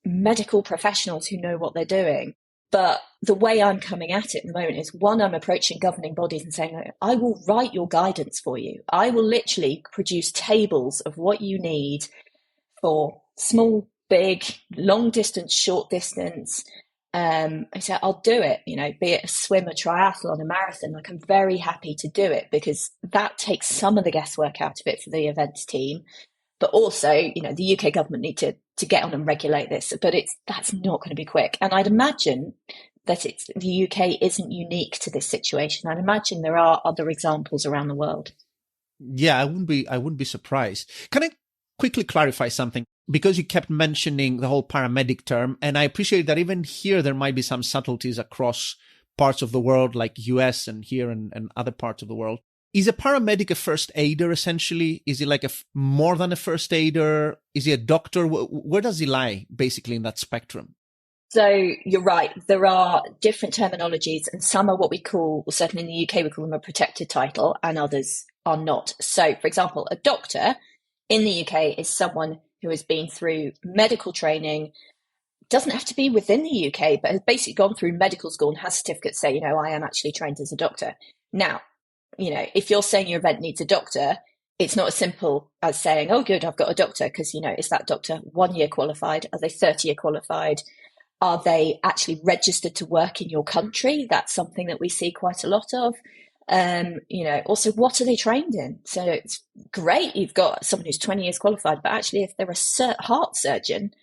B: medical professionals who know what they're doing. But the way I'm coming at it at the moment is, one, I'm approaching governing bodies and saying, I will write your guidance for you. I will literally produce tables of what you need for small, big, long distance, short distance. I said, I'll do it, be it a swim, a triathlon, a marathon. Like, I'm very happy to do it because that takes some of the guesswork out of it for the events team. But also, the UK government need to get on and regulate this, but that's not going to be quick. And I'd imagine that the UK isn't unique to this situation. I'd imagine there are other examples around the world.
A: Yeah, I wouldn't be surprised. Can I quickly clarify something? Because you kept mentioning the whole paramedic term, and I appreciate that even here there might be some subtleties across parts of the world, like US and here and other parts of the world. Is a paramedic a first aider, essentially? Is he like more than a first aider? Is he a doctor? Where does he lie, basically, in that spectrum?
B: So you're right. There are different terminologies, and some are what we call, well, certainly in the UK, we call them a protected title, and others are not. So, for example, a doctor in the UK is someone who has been through medical training, doesn't have to be within the UK, but has basically gone through medical school and has certificates say, I am actually trained as a doctor. Now, if you're saying your event needs a doctor, it's not as simple as saying, oh, good, I've got a doctor, because, is that doctor 1 year qualified? Are they 30-year qualified? Are they actually registered to work in your country? That's something that we see quite a lot of. Also, what are they trained in? So it's great you've got someone who's 20 years qualified, but actually, if they're a heart surgeon,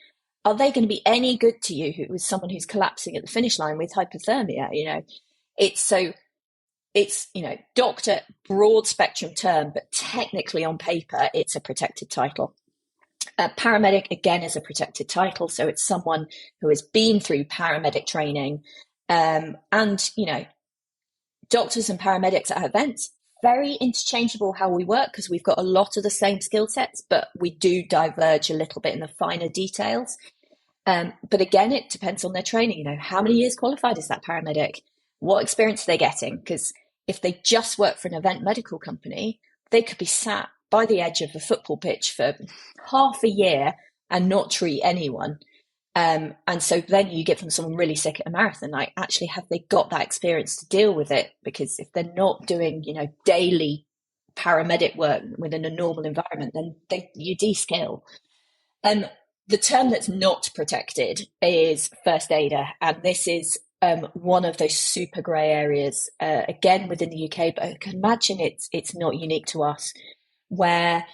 B: are they going to be any good to you who is someone who's collapsing at the finish line with hypothermia? It's doctor, broad spectrum term, but technically on paper, it's a protected title. Paramedic, again, is a protected title. So it's someone who has been through paramedic training. Doctors and paramedics at events, very interchangeable how we work because we've got a lot of the same skill sets, but we do diverge a little bit in the finer details. But again, it depends on their training. How many years qualified is that paramedic? What experience are they getting? Because if they just work for an event medical company, they could be sat by the edge of a football pitch for half a year and not treat anyone. And so then you get from someone really sick at a marathon, like, actually, have they got that experience to deal with it? Because if they're not doing, daily paramedic work within a normal environment, then you de-skill. The term that's not protected is first aider. And this is one of those super grey areas, again, within the UK, but I can imagine it's not unique to us, where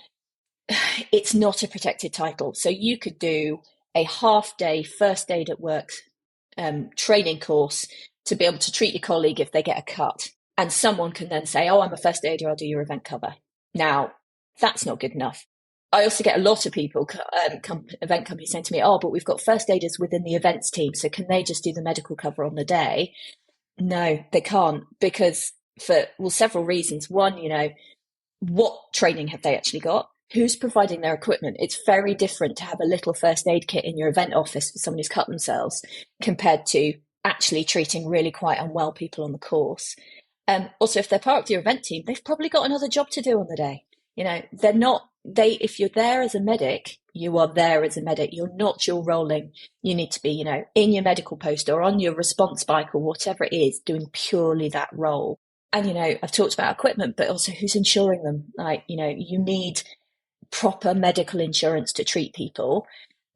B: it's not a protected title. So you could do a half-day first aid at work training course to be able to treat your colleague if they get a cut. And someone can then say, oh, I'm a first aider, I'll do your event cover. Now, that's not good enough. I also get a lot of people, event companies saying to me, oh, but we've got first aiders within the events team, so can they just do the medical cover on the day? No, they can't, because for several reasons. One, what training have they actually got? Who's providing their equipment? It's very different to have a little first aid kit in your event office for someone who's cut themselves compared to actually treating really quite unwell people on the course. Also, if they're part of your event team, they've probably got another job to do on the day. If you're there as a medic, you are there as a medic. You're not dual rolling. You need to be, in your medical post or on your response bike or whatever it is, doing purely that role. And, I've talked about equipment, but also who's insuring them. Like, you need proper medical insurance to treat people.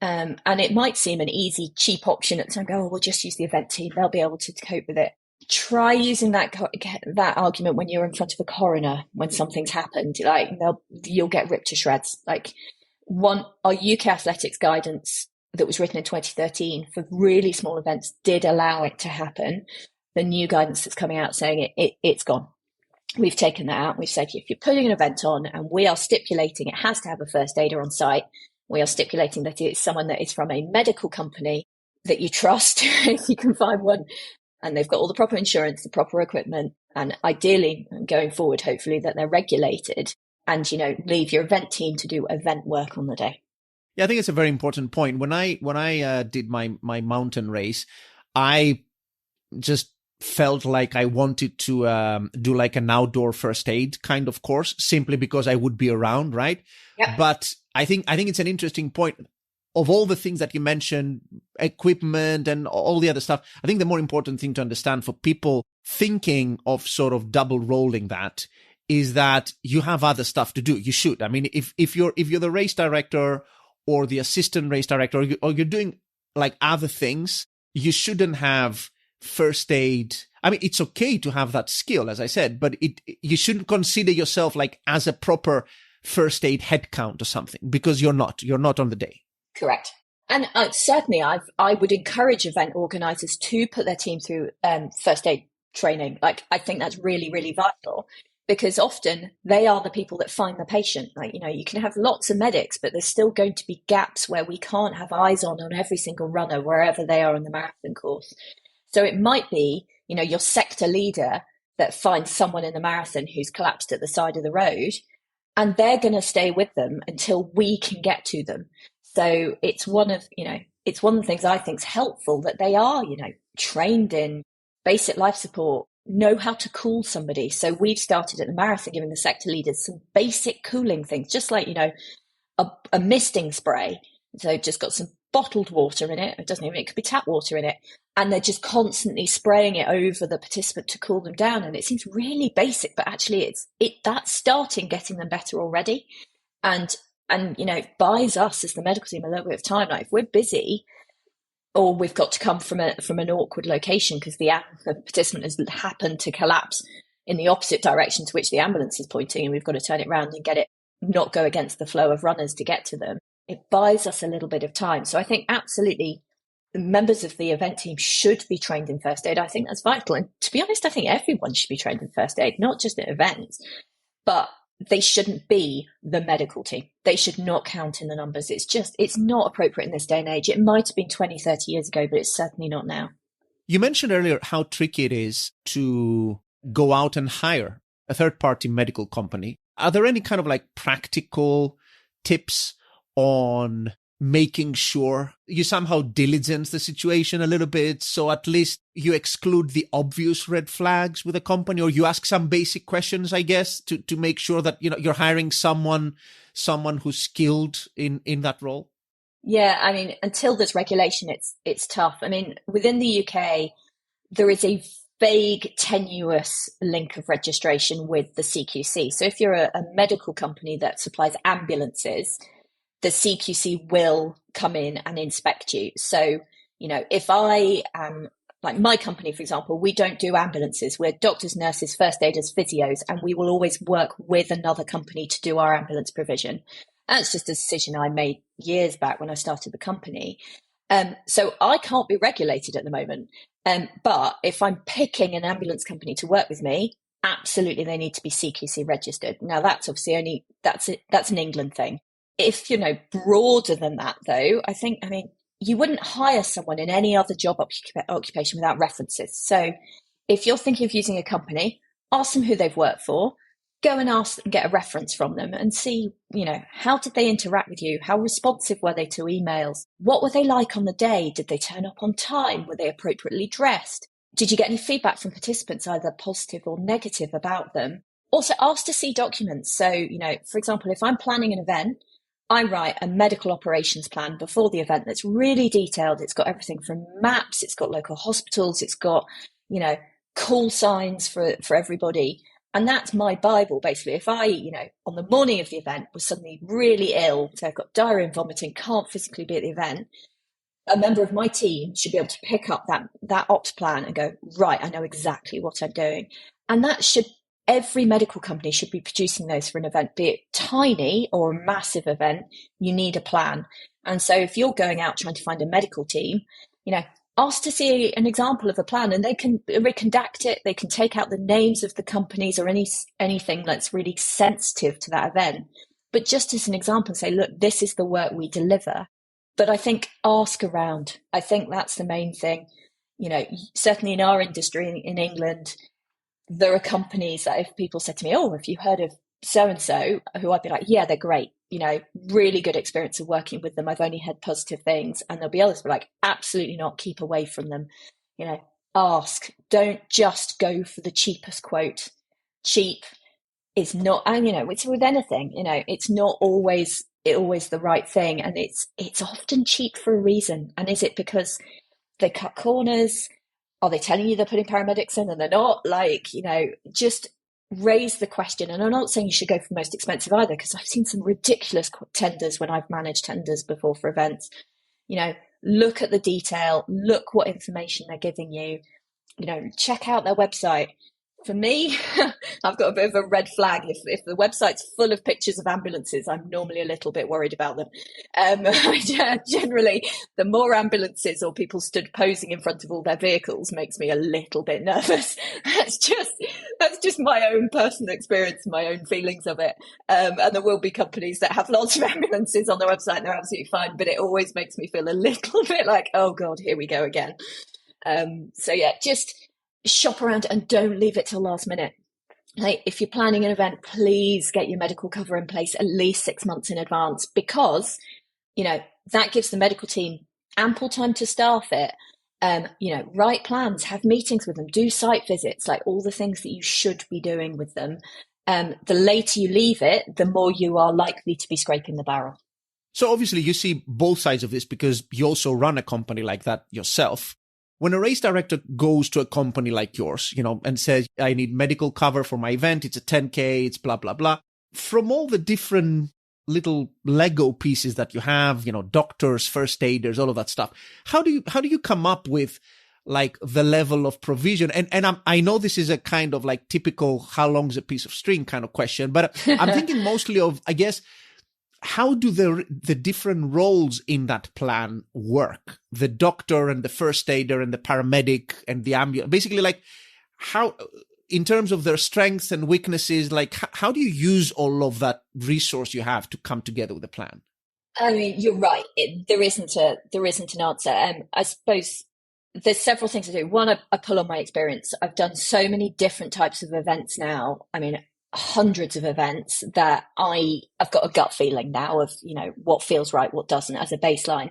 B: And it might seem an easy, cheap option at the time. Go, we'll just use the event team. They'll be able to cope with it. Try using that argument when you're in front of a coroner when something's happened. Like you'll get ripped to shreds. Like our UK athletics guidance that was written in 2013 for really small events did allow it to happen. The new guidance that's coming out saying it's gone. We've taken that out. We've said if you're putting an event on, and we are stipulating it has to have a first aider on site, we are stipulating that it's someone that is from a medical company that you trust, if you can find one, and they've got all the proper insurance, the proper equipment, and ideally going forward, hopefully that they're regulated, and, leave your event team to do event work on the day.
A: Yeah, I think it's a very important point. When I did my mountain race, I just felt like I wanted to do like an outdoor first aid kind of course, simply because I would be around, right?
B: Yep.
A: But I think it's an interesting point. Of all the things that you mentioned, equipment and all the other stuff, I think the more important thing to understand for people thinking of sort of double rolling that is that you have other stuff to do. You should. I mean, if you're the race director or the assistant race director, or you're doing like other things, you shouldn't have first aid. I mean, it's okay to have that skill, as I said, but you shouldn't consider yourself like as a proper first aid headcount or something, because you're not on the day.
B: Correct. And certainly I would encourage event organizers to put their team through first aid training. Like, I think that's really, really vital, because often they are the people that find the patient. Like, you can have lots of medics, but there's still going to be gaps where we can't have eyes on every single runner, wherever they are in the marathon course. So it might be, your sector leader that finds someone in the marathon who's collapsed at the side of the road, and they're going to stay with them until we can get to them. So it's one of the things I think is helpful, that they are, trained in basic life support, know how to cool somebody. So we've started at the marathon giving the sector leaders some basic cooling things, just like, a misting spray. So just got some bottled water in it. It could be tap water in it. And they're just constantly spraying it over the participant to cool them down. And it seems really basic, but actually that's starting getting them better already. And buys us as the medical team a little bit of time. Like, if we're busy, or we've got to come from an awkward location because the participant has happened to collapse in the opposite direction to which the ambulance is pointing, and we've got to turn it around and get it, not go against the flow of runners to get to them. It buys us a little bit of time. So I think absolutely the members of the event team should be trained in first aid. I think that's vital. And to be honest, I think everyone should be trained in first aid, not just at events, but they shouldn't be the medical team. They should not count in the numbers. It's not appropriate in this day and age. It might have been 20, 30 years ago, but it's certainly not now.
A: You mentioned earlier how tricky it is to go out and hire a third-party medical company. Are there any kind of like practical tips on making sure you somehow diligence the situation a little bit, so at least you exclude the obvious red flags with a company, or you ask some basic questions, I guess, to make sure that you're hiring someone who's skilled in that role?
B: Yeah, I mean, until there's regulation, it's tough. I mean, within the UK, there is a vague, tenuous link of registration with the CQC. So if you're a medical company that supplies ambulances, the CQC will come in and inspect you. So, if I am, like my company, for example, we don't do ambulances. We're doctors, nurses, first aiders, physios, and we will always work with another company to do our ambulance provision. That's just a decision I made years back when I started the company. So I can't be regulated at the moment. But if I'm picking an ambulance company to work with me, absolutely they need to be CQC registered. Now that's obviously that's an England thing. If, broader than that, though, you wouldn't hire someone in any other job occupation without references. So if you're thinking of using a company, ask them who they've worked for, go and get a reference from them and see, how did they interact with you? How responsive were they to emails? What were they like on the day? Did they turn up on time? Were they appropriately dressed? Did you get any feedback from participants, either positive or negative, about them? Also, ask to see documents. So, for example, if I'm planning an event, I write a medical operations plan before the event that's really detailed. It's got everything from maps, it's got local hospitals, it's got, call signs for everybody. And that's my Bible, basically. If I, on the morning of the event was suddenly really ill, so I've got diarrhea and vomiting, can't physically be at the event, a member of my team should be able to pick up that ops plan and go, right, I know exactly what I'm doing. And every medical company should be producing those for an event, be it tiny or a massive event, you need a plan. And so if you're going out trying to find a medical team, ask to see an example of a plan, and they can recondact it. They can take out the names of the companies or anything that's really sensitive to that event. But just as an example, say, look, this is the work we deliver. But I think ask around. I think that's the main thing. Certainly in our industry in England, there are companies that if people said to me, oh, have you heard of so-and-so, who I'd be like, yeah, they're great. Really good experience of working with them. I've only had positive things. And there'll be others who are like, absolutely not, keep away from them. Ask. Don't just go for the cheapest quote. Cheap is not, and it's with anything, it's not always the right thing. And it's often cheap for a reason. And is it because they cut corners? Are they telling you they're putting paramedics in and they're not? Just raise the question. And I'm not saying you should go for the most expensive either, because I've seen some ridiculous tenders when I've managed tenders before for events. Look at the detail, look what information they're giving you, check out their website. For me, I've got a bit of a red flag. If the website's full of pictures of ambulances, I'm normally a little bit worried about them. Generally, the more ambulances or people stood posing in front of all their vehicles makes me a little bit nervous. That's just my own personal experience, my own feelings of it. And there will be companies that have lots of ambulances on their website and they're absolutely fine, but it always makes me feel a little bit like, oh God, here we go again. Just shop around and don't leave it till last minute. If you're planning an event, please get your medical cover in place at least 6 months in advance, because that gives the medical team ample time to staff it. Write plans, have meetings with them, do site visits, like all the things that you should be doing with them. The later you leave it, the more you are likely to be scraping the barrel.
A: So obviously you see both sides of this, because you also run a company like that yourself. When a race director goes to a company like yours, and says, I need medical cover for my event, it's a 10K, it's blah, blah, blah. From all the different little Lego pieces that you have, doctors, first aiders, all of that stuff, how do you come up with like the level of provision? And I know this is a kind of like typical how long's a piece of string kind of question, but I'm thinking mostly of, I guess, how do the different roles in that plan work? The doctor and the first aider and the paramedic and the ambulance, basically, like how, in terms of their strengths and weaknesses, like how do you use all of that resource you have to come together with a plan?
B: I mean, you're right. There isn't an answer. I suppose there's several things to do. One, I pull on my experience. I've done so many different types of events now. I mean, hundreds of events that I've got a gut feeling now of, what feels right, what doesn't, as a baseline.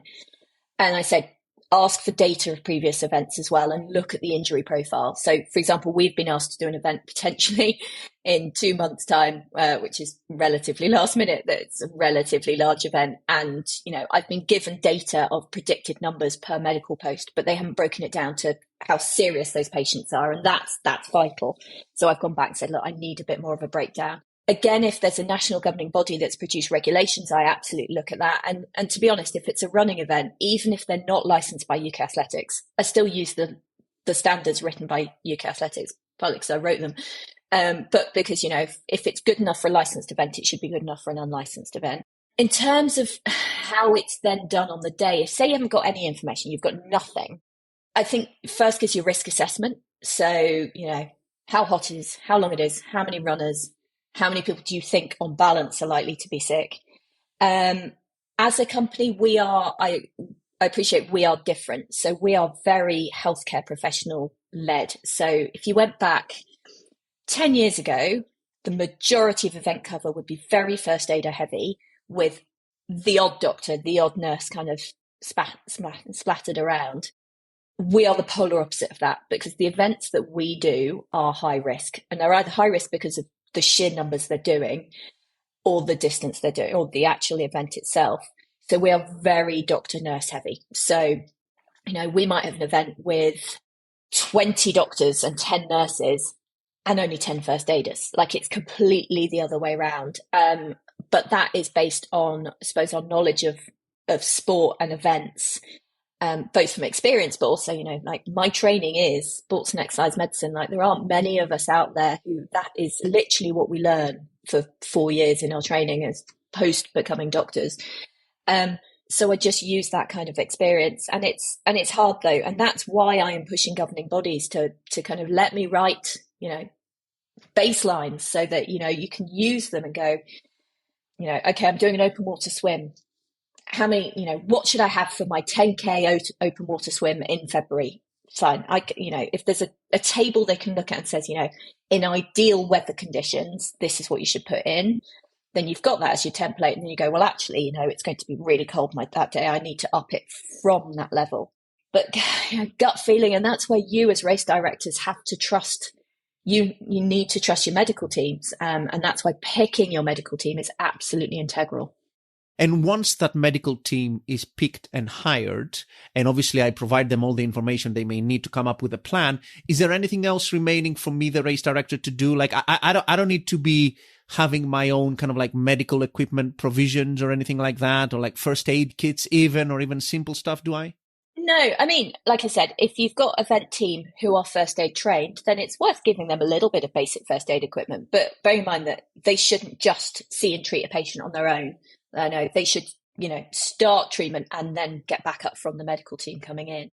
B: And I said, ask for data of previous events as well and look at the injury profile. So, for example, we've been asked to do an event potentially in 2 months' time, which is relatively last minute. It's a relatively large event. And, I've been given data of predicted numbers per medical post, but they haven't broken it down to how serious those patients are. And that's vital. So I've gone back and said, look, I need a bit more of a breakdown. Again, if there's a national governing body that's produced regulations, I absolutely look at that. And to be honest, if it's a running event, even if they're not licensed by UK Athletics, I still use the standards written by UK Athletics, partly because I wrote them. But because, if it's good enough for a licensed event, it should be good enough for an unlicensed event. In terms of how it's then done on the day, if say you haven't got any information, you've got nothing, I think first gives you risk assessment. So, how hot it is, how long it is, how many runners, how many people do you think on balance are likely to be sick? As a company, I appreciate we are different. So we are very healthcare professional led. So if you went back 10 years ago, the majority of event cover would be very first aider heavy, with the odd doctor, the odd nurse kind of splattered around. We are the polar opposite of that, because the events that we do are high risk, and they're either high risk because of the sheer numbers they're doing or the distance they're doing or the actual event itself. So we are very doctor nurse heavy. So, we might have an event with 20 doctors and 10 nurses and only 10 first aiders. Like it's completely the other way around. But that is based on, I suppose, on knowledge of sport and events, both from experience, but also, like my training is sports and exercise medicine. Like there aren't many of us out there who that is literally what we learn for 4 years in our training as post becoming doctors. So I just use that kind of experience, and it's hard though, and that's why I am pushing governing bodies to kind of let me write, baselines so that you can use them and go, okay, I'm doing an open water swim. How many, what should I have for my 10K open water swim in February? Fine. If there's a table they can look at and says, in ideal weather conditions, this is what you should put in. Then you've got that as your template, and then you go, well, actually, it's going to be really cold that day. I need to up it from that level. But gut feeling, and that's where you as race directors have to trust. You need to trust your medical teams, and that's why picking your medical team is absolutely integral.
A: And once that medical team is picked and hired, and obviously I provide them all the information they may need to come up with a plan, is there anything else remaining for me, the race director, to do? Like I don't need to be having my own kind of like medical equipment provisions or anything like that, or like first aid kits or even simple stuff, do I?
B: No, I mean, like I said, if you've got event team who are first aid trained, then it's worth giving them a little bit of basic first aid equipment. But bear in mind that they shouldn't just see and treat a patient on their own. I know they should, start treatment and then get back up from the medical team coming in.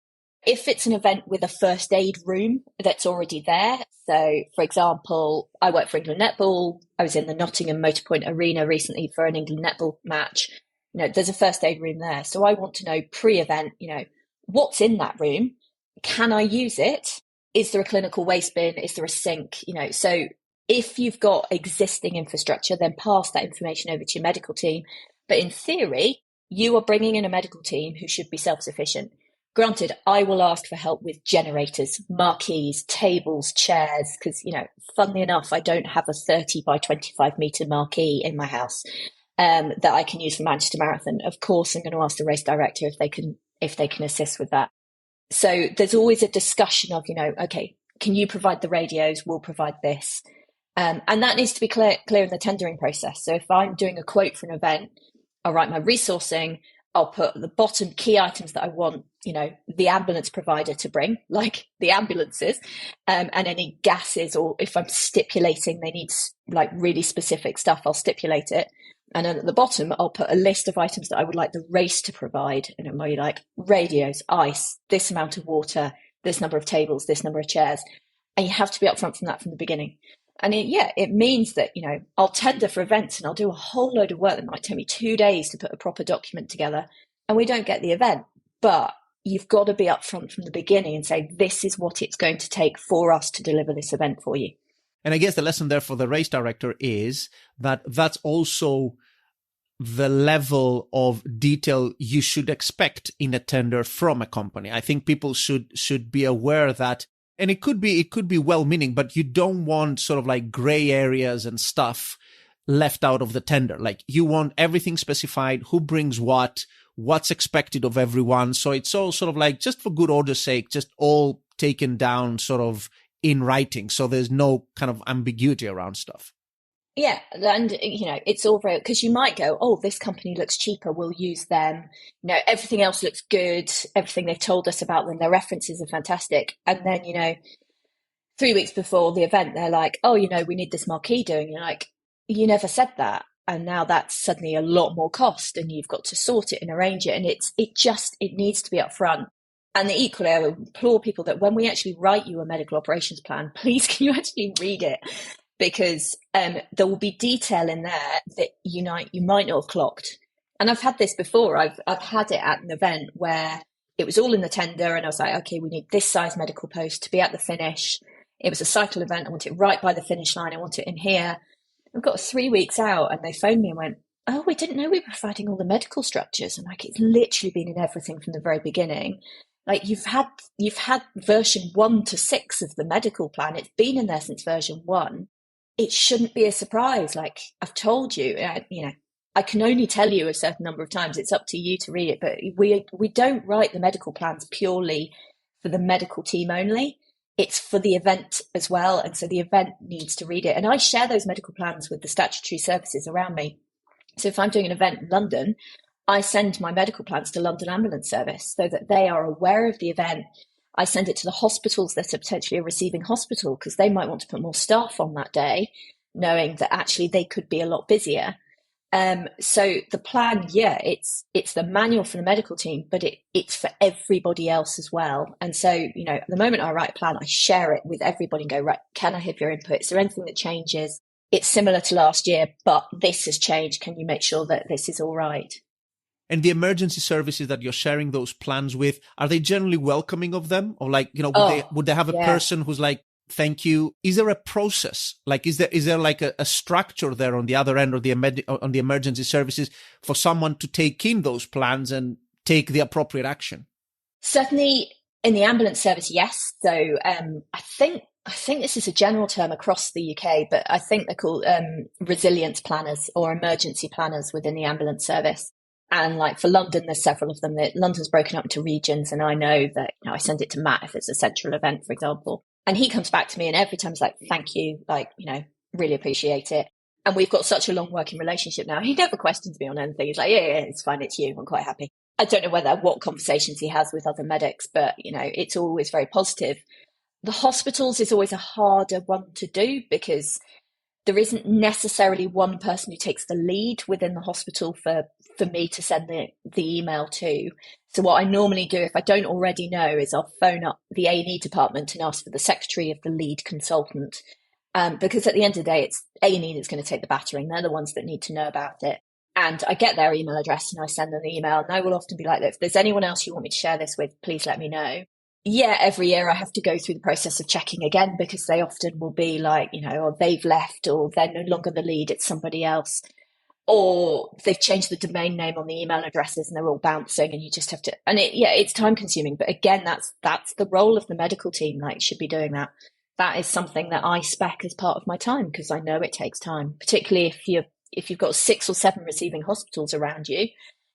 B: If it's an event with a first aid room that's already there, so for example, I work for England Netball. I was in the Nottingham Motorpoint Arena recently for an England Netball match. There's a first aid room there. So I want to know pre-event, what's in that room? Can I use it? Is there a clinical waste bin? Is there a sink? So if you've got existing infrastructure, then pass that information over to your medical team. But in theory, you are bringing in a medical team who should be self-sufficient. Granted, I will ask for help with generators, marquees, tables, chairs, because, funnily enough, I don't have a 30 by 25 metre marquee in my house that I can use for Manchester Marathon. Of course, I'm going to ask the race director if they can assist with that. So there's always a discussion of, okay, can you provide the radios? We'll provide this. And that needs to be clear in the tendering process. So if I'm doing a quote for an event, I'll write my resourcing, I'll put the bottom key items that I want, the ambulance provider to bring, like the ambulances, and any gases, or if I'm stipulating they need like really specific stuff, I'll stipulate it. And then at the bottom, I'll put a list of items that I would like the race to provide. And it might be like radios, ice, this amount of water, this number of tables, this number of chairs. And you have to be upfront from that from the beginning. And it means that, I'll tender for events and I'll do a whole load of work that might take me 2 days to put a proper document together, and we don't get the event. But you've got to be upfront from the beginning and say, this is what it's going to take for us to deliver this event for you.
A: And I guess the lesson there for the race director is that that's also the level of detail you should expect in a tender from a company. I think people should be aware that. And it could be well-meaning, but you don't want sort of like gray areas and stuff left out of the tender. Like you want everything specified, who brings what's expected of everyone. So it's all sort of like, just for good order's sake, just all taken down sort of in writing. So there's no kind of ambiguity around stuff.
B: Yeah, and it's all very, because you might go, oh, this company looks cheaper, we'll use them. Everything else looks good. Everything they've told us about them, their references are fantastic. And then 3 weeks before the event, they're like, oh, we need this marquee doing. You're like, you never said that, and now that's suddenly a lot more cost, and you've got to sort it and arrange it, and it needs to be upfront. And equally, I would implore people that when we actually write you a medical operations plan, please can you actually read it? Because there will be detail in there that you might not have clocked. And I've had this before. I've had it at an event where it was all in the tender, and I was like, okay, we need this size medical post to be at the finish. It was a cycle event. I want it right by the finish line. I want it in here. We've got 3 weeks out, and they phoned me and went, oh, we didn't know we were providing all the medical structures. And like, it's literally been in everything from the very beginning. Like you've had version 1 to 6 of the medical plan. It's been in there since version 1. It shouldn't be a surprise. Like I've told you, I can only tell you a certain number of times. It's up to you to read it. But we don't write the medical plans purely for the medical team only. It's for the event as well. And so the event needs to read it. And I share those medical plans with the statutory services around me. So if I'm doing an event in London, I send my medical plans to London Ambulance Service so that they are aware of the event. I send it to the hospitals that are potentially a receiving hospital because they might want to put more staff on that day, knowing that actually they could be a lot busier. So the plan, it's the manual for the medical team, but it's for everybody else as well. And so, the moment I write a plan, I share it with everybody and go, right, can I have your input? Is there anything that changes? It's similar to last year, but this has changed. Can you make sure that this is all right?
A: And the emergency services that you're sharing those plans with, are they generally welcoming of them? Or would they have a person who's like, thank you? Is there a process? Like, is there like a structure there on the other end of on the emergency services for someone to take in those plans and take the appropriate action?
B: Certainly in the ambulance service, yes. So I think this is a general term across the UK, but I think they're called resilience planners or emergency planners within the ambulance service. And like for London, there's several of them. London's broken up into regions, and I know that I send it to Matt if it's a central event, for example. And he comes back to me and every time he's like, thank you, really appreciate it. And we've got such a long working relationship now. He never questions me on anything. He's like, yeah, it's fine. It's you. I'm quite happy. I don't know what conversations he has with other medics, but, it's always very positive. The hospitals is always a harder one to do because there isn't necessarily one person who takes the lead within the hospital for me to send the email to. So what I normally do, if I don't already know, is I'll phone up the A&E department and ask for the secretary of the lead consultant. Because at the end of the day, it's A&E that's going to take the battering. They're the ones that need to know about it. And I get their email address and I send them the email. And I will often be like, if there's anyone else you want me to share this with, please let me know. Yeah, every year I have to go through the process of checking again because they often will be like, or they've left or they're no longer the lead, it's somebody else. Or they've changed the domain name on the email addresses and they're all bouncing and you just have to, and it's time consuming. But again, that's the role of the medical team, should be doing that. That is something that I spec as part of my time because I know it takes time, particularly if you've got 6 or 7 receiving hospitals around you,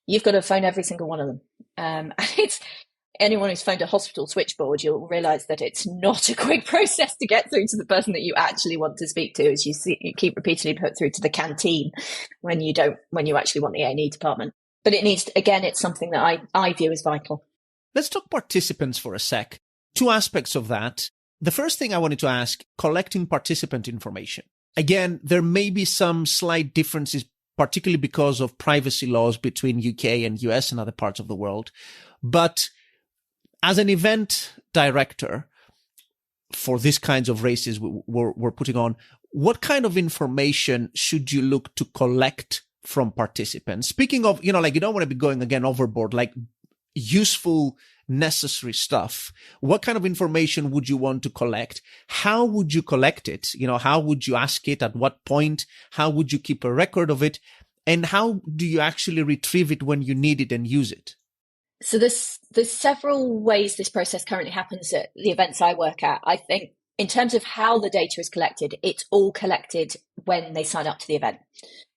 B: you've got to phone every single one of them. And it's, anyone who's phoned a hospital switchboard, you'll realize that it's not a quick process to get through to the person that you actually want to speak to, as you keep repeatedly put through to the canteen when you actually want the A&E department. But it's something that I view as vital.
A: Let's talk participants for a sec. 2 aspects of that. The first thing I wanted to ask, collecting participant information. Again, there may be some slight differences, particularly because of privacy laws between UK and US and other parts of the world. But as an event director for these kinds of races we're putting on, what kind of information should you look to collect from participants? Speaking of, you don't want to be going again overboard, like useful, necessary stuff. What kind of information would you want to collect? How would you collect it? How would you ask it? At what point? How would you keep a record of it? And how do you actually retrieve it when you need it and use it?
B: So there's several ways this process currently happens at the events I work at. I think in terms of how the data is collected, it's all collected when they sign up to the event.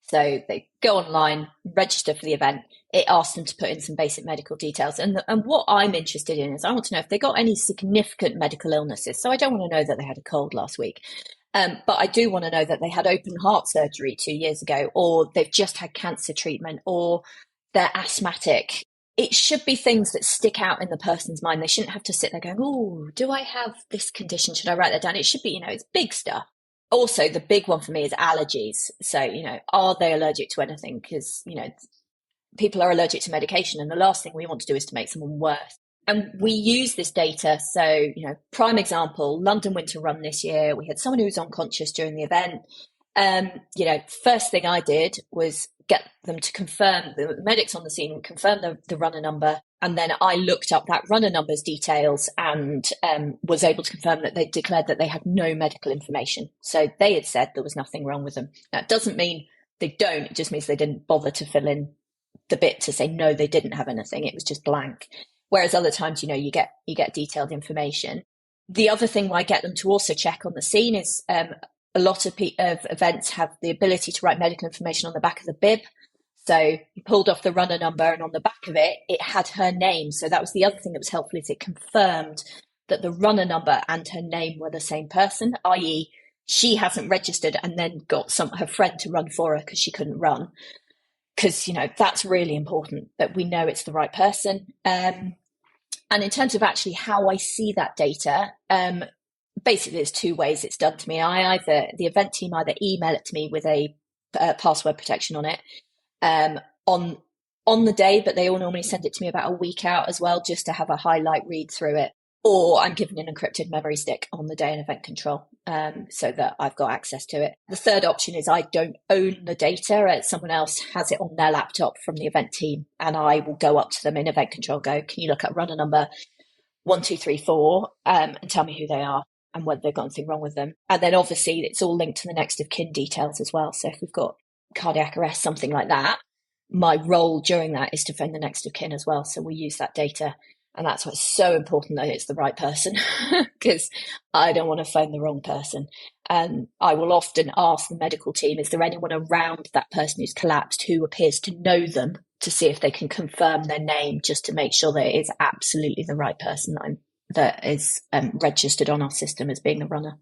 B: So they go online, register for the event. It asks them to put in some basic medical details. And what I'm interested in is I want to know if they got any significant medical illnesses. So I don't want to know that they had a cold last week. But I do want to know that they had open heart surgery 2 years ago, or they've just had cancer treatment, or they're asthmatic. It should be things that stick out in the person's mind. They shouldn't have to sit there going, oh, do I have this condition? Should I write that down? It should be, it's big stuff. Also, the big one for me is allergies. So, are they allergic to anything? Because, people are allergic to medication and the last thing we want to do is to make someone worse. And we use this data. So, prime example, London Winter Run this year, we had someone who was unconscious during the event. First thing I did was get them to confirm, the medics on the scene confirm the runner number. And then I looked up that runner number's details and was able to confirm that they declared that they had no medical information. So they had said there was nothing wrong with them. That doesn't mean they don't. It just means they didn't bother to fill in the bit to say, no, they didn't have anything. It was just blank. Whereas other times, you get detailed information. The other thing I get them to also check on the scene is a lot of events have the ability to write medical information on the back of the bib. So he pulled off the runner number, and on the back of it, it had her name. So that was the other thing that was helpful, is it confirmed that the runner number and her name were the same person, i.e. she hasn't registered and then got her friend to run for her because she couldn't run. Because, you know, that's really important, that we know it's the right person. And in terms of actually how I see that data, basically there's two ways it's done to me. The event team either email it to me with a password protection on it on the day, but they all normally send it to me about a week out as well, just to have a highlight read through it. Or I'm given an encrypted memory stick on the day in event control, so that I've got access to it. The third option is I don't own the data. Someone else has it on their laptop from the event team, and I will go up to them in event control, go, can you look at runner number 1234 and tell me who they are and whether they've got anything wrong with them. And then obviously it's all linked to the next of kin details as well. So if we've got cardiac arrest, something like that, my role during that is to phone the next of kin as well. So we use that data. And that's why it's so important that it's the right person, because I don't want to phone the wrong person. And I will often ask the medical team, is there anyone around that person who's collapsed who appears to know them, to see if they can confirm their name, just to make sure that it is absolutely the right person that is registered on our system as being the runner.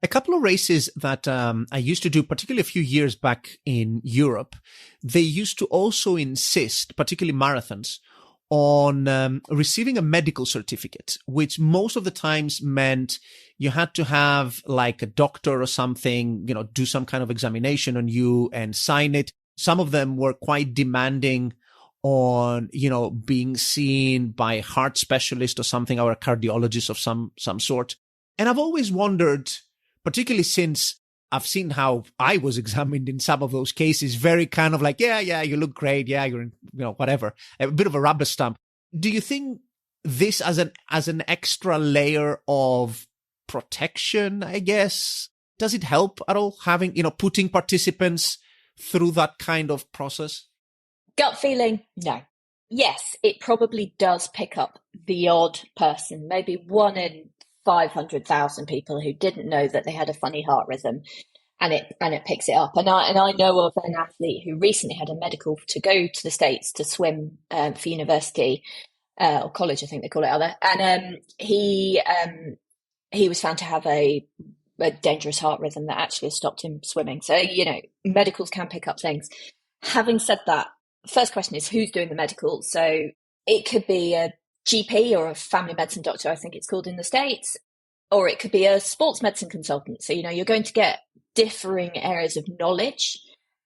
A: A couple of races that I used to do, particularly a few years back in Europe, they used to also insist, particularly marathons, on receiving a medical certificate, which most of the times meant you had to have like a doctor or something, you know, do some kind of examination on you and sign it. Some of them were quite demanding on, you know, being seen by a heart specialist or something, or a cardiologist of some sort. And I've always wondered, particularly since I've seen how I was examined in some of those cases, very kind of like, yeah, you look great. Yeah, you're, whatever, a bit of a rubber stamp. Do you think this as an extra layer of protection, I guess, does it help at all, having, putting participants through that kind of process?
B: Gut feeling, no. Yes, it probably does pick up the odd person, maybe 1 in 500,000 people who didn't know that they had a funny heart rhythm, and it picks it up. And I know of an athlete who recently had a medical to go to the States to swim for university or college, I think they call it other. And he was found to have a dangerous heart rhythm that actually stopped him swimming. So, medicals can pick up things. Having said that, first question is who's doing the medical? So it could be a GP or a family medicine doctor, I think it's called in the States, or it could be a sports medicine consultant. So, you're going to get differing areas of knowledge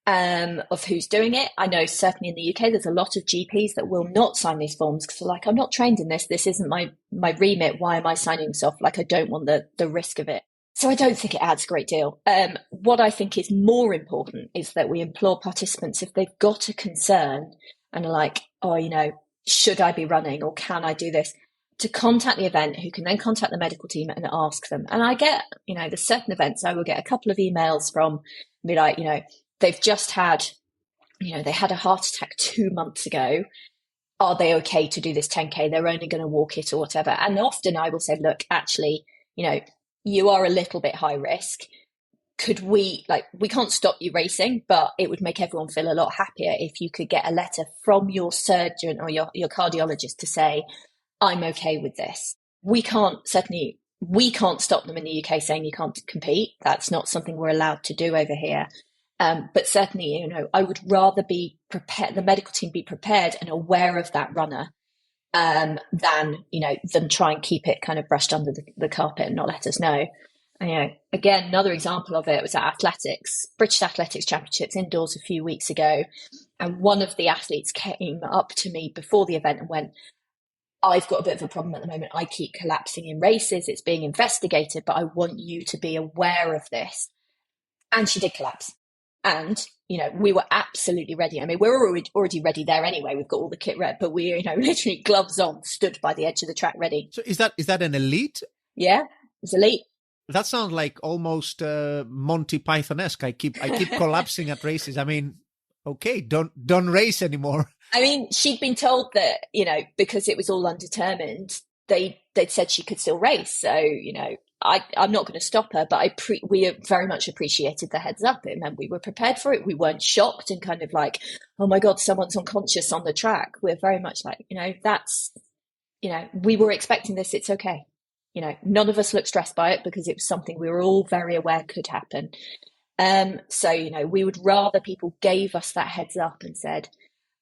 B: of who's doing it. I know certainly in the UK, there's a lot of GPs that will not sign these forms because they're like, I'm not trained in this. This isn't my remit. Why am I signing this off? Like, I don't want the risk of it. So I don't think it adds a great deal. What I think is more important is that we implore participants, if they've got a concern and are like, should I be running or can I do this, to contact the event, who can then contact the medical team and ask them. And I get, there's certain events I will get a couple of emails from, be like, they've just had, they had a heart attack 2 months ago. Are they okay to do this 10K? They're only going to walk it or whatever. And often I will say, look, actually, you are a little bit high risk. Could we can't stop you racing, but it would make everyone feel a lot happier if you could get a letter from your surgeon or your cardiologist to say, I'm okay with this. We can't stop them in the UK saying you can't compete. That's not something we're allowed to do over here. But certainly, I would rather be prepared, the medical team be prepared and aware of that runner than them try and keep it kind of brushed under the carpet and not let us know. And, again, another example of it was at British Athletics Championships indoors a few weeks ago. And one of the athletes came up to me before the event and went, I've got a bit of a problem at the moment. I keep collapsing in races. It's being investigated, but I want you to be aware of this. And she did collapse. And, we were absolutely ready. I mean, we're already ready there anyway. We've got all the kit ready, but we, literally gloves on, stood by the edge of the track ready.
A: So is that an elite?
B: Yeah, it's elite.
A: That sounds like almost Monty Python-esque. I keep collapsing at races. I mean, okay, don't race anymore.
B: I mean, she'd been told that, because it was all undetermined, they'd said she could still race. So, I'm not going to stop her, but we very much appreciated the heads up. It meant we were prepared for it. We weren't shocked and kind of like, oh my God, someone's unconscious on the track. We're very much like, we were expecting this. It's okay. None of us looked stressed by it because it was something we were all very aware could happen. So, we would rather people gave us that heads up and said,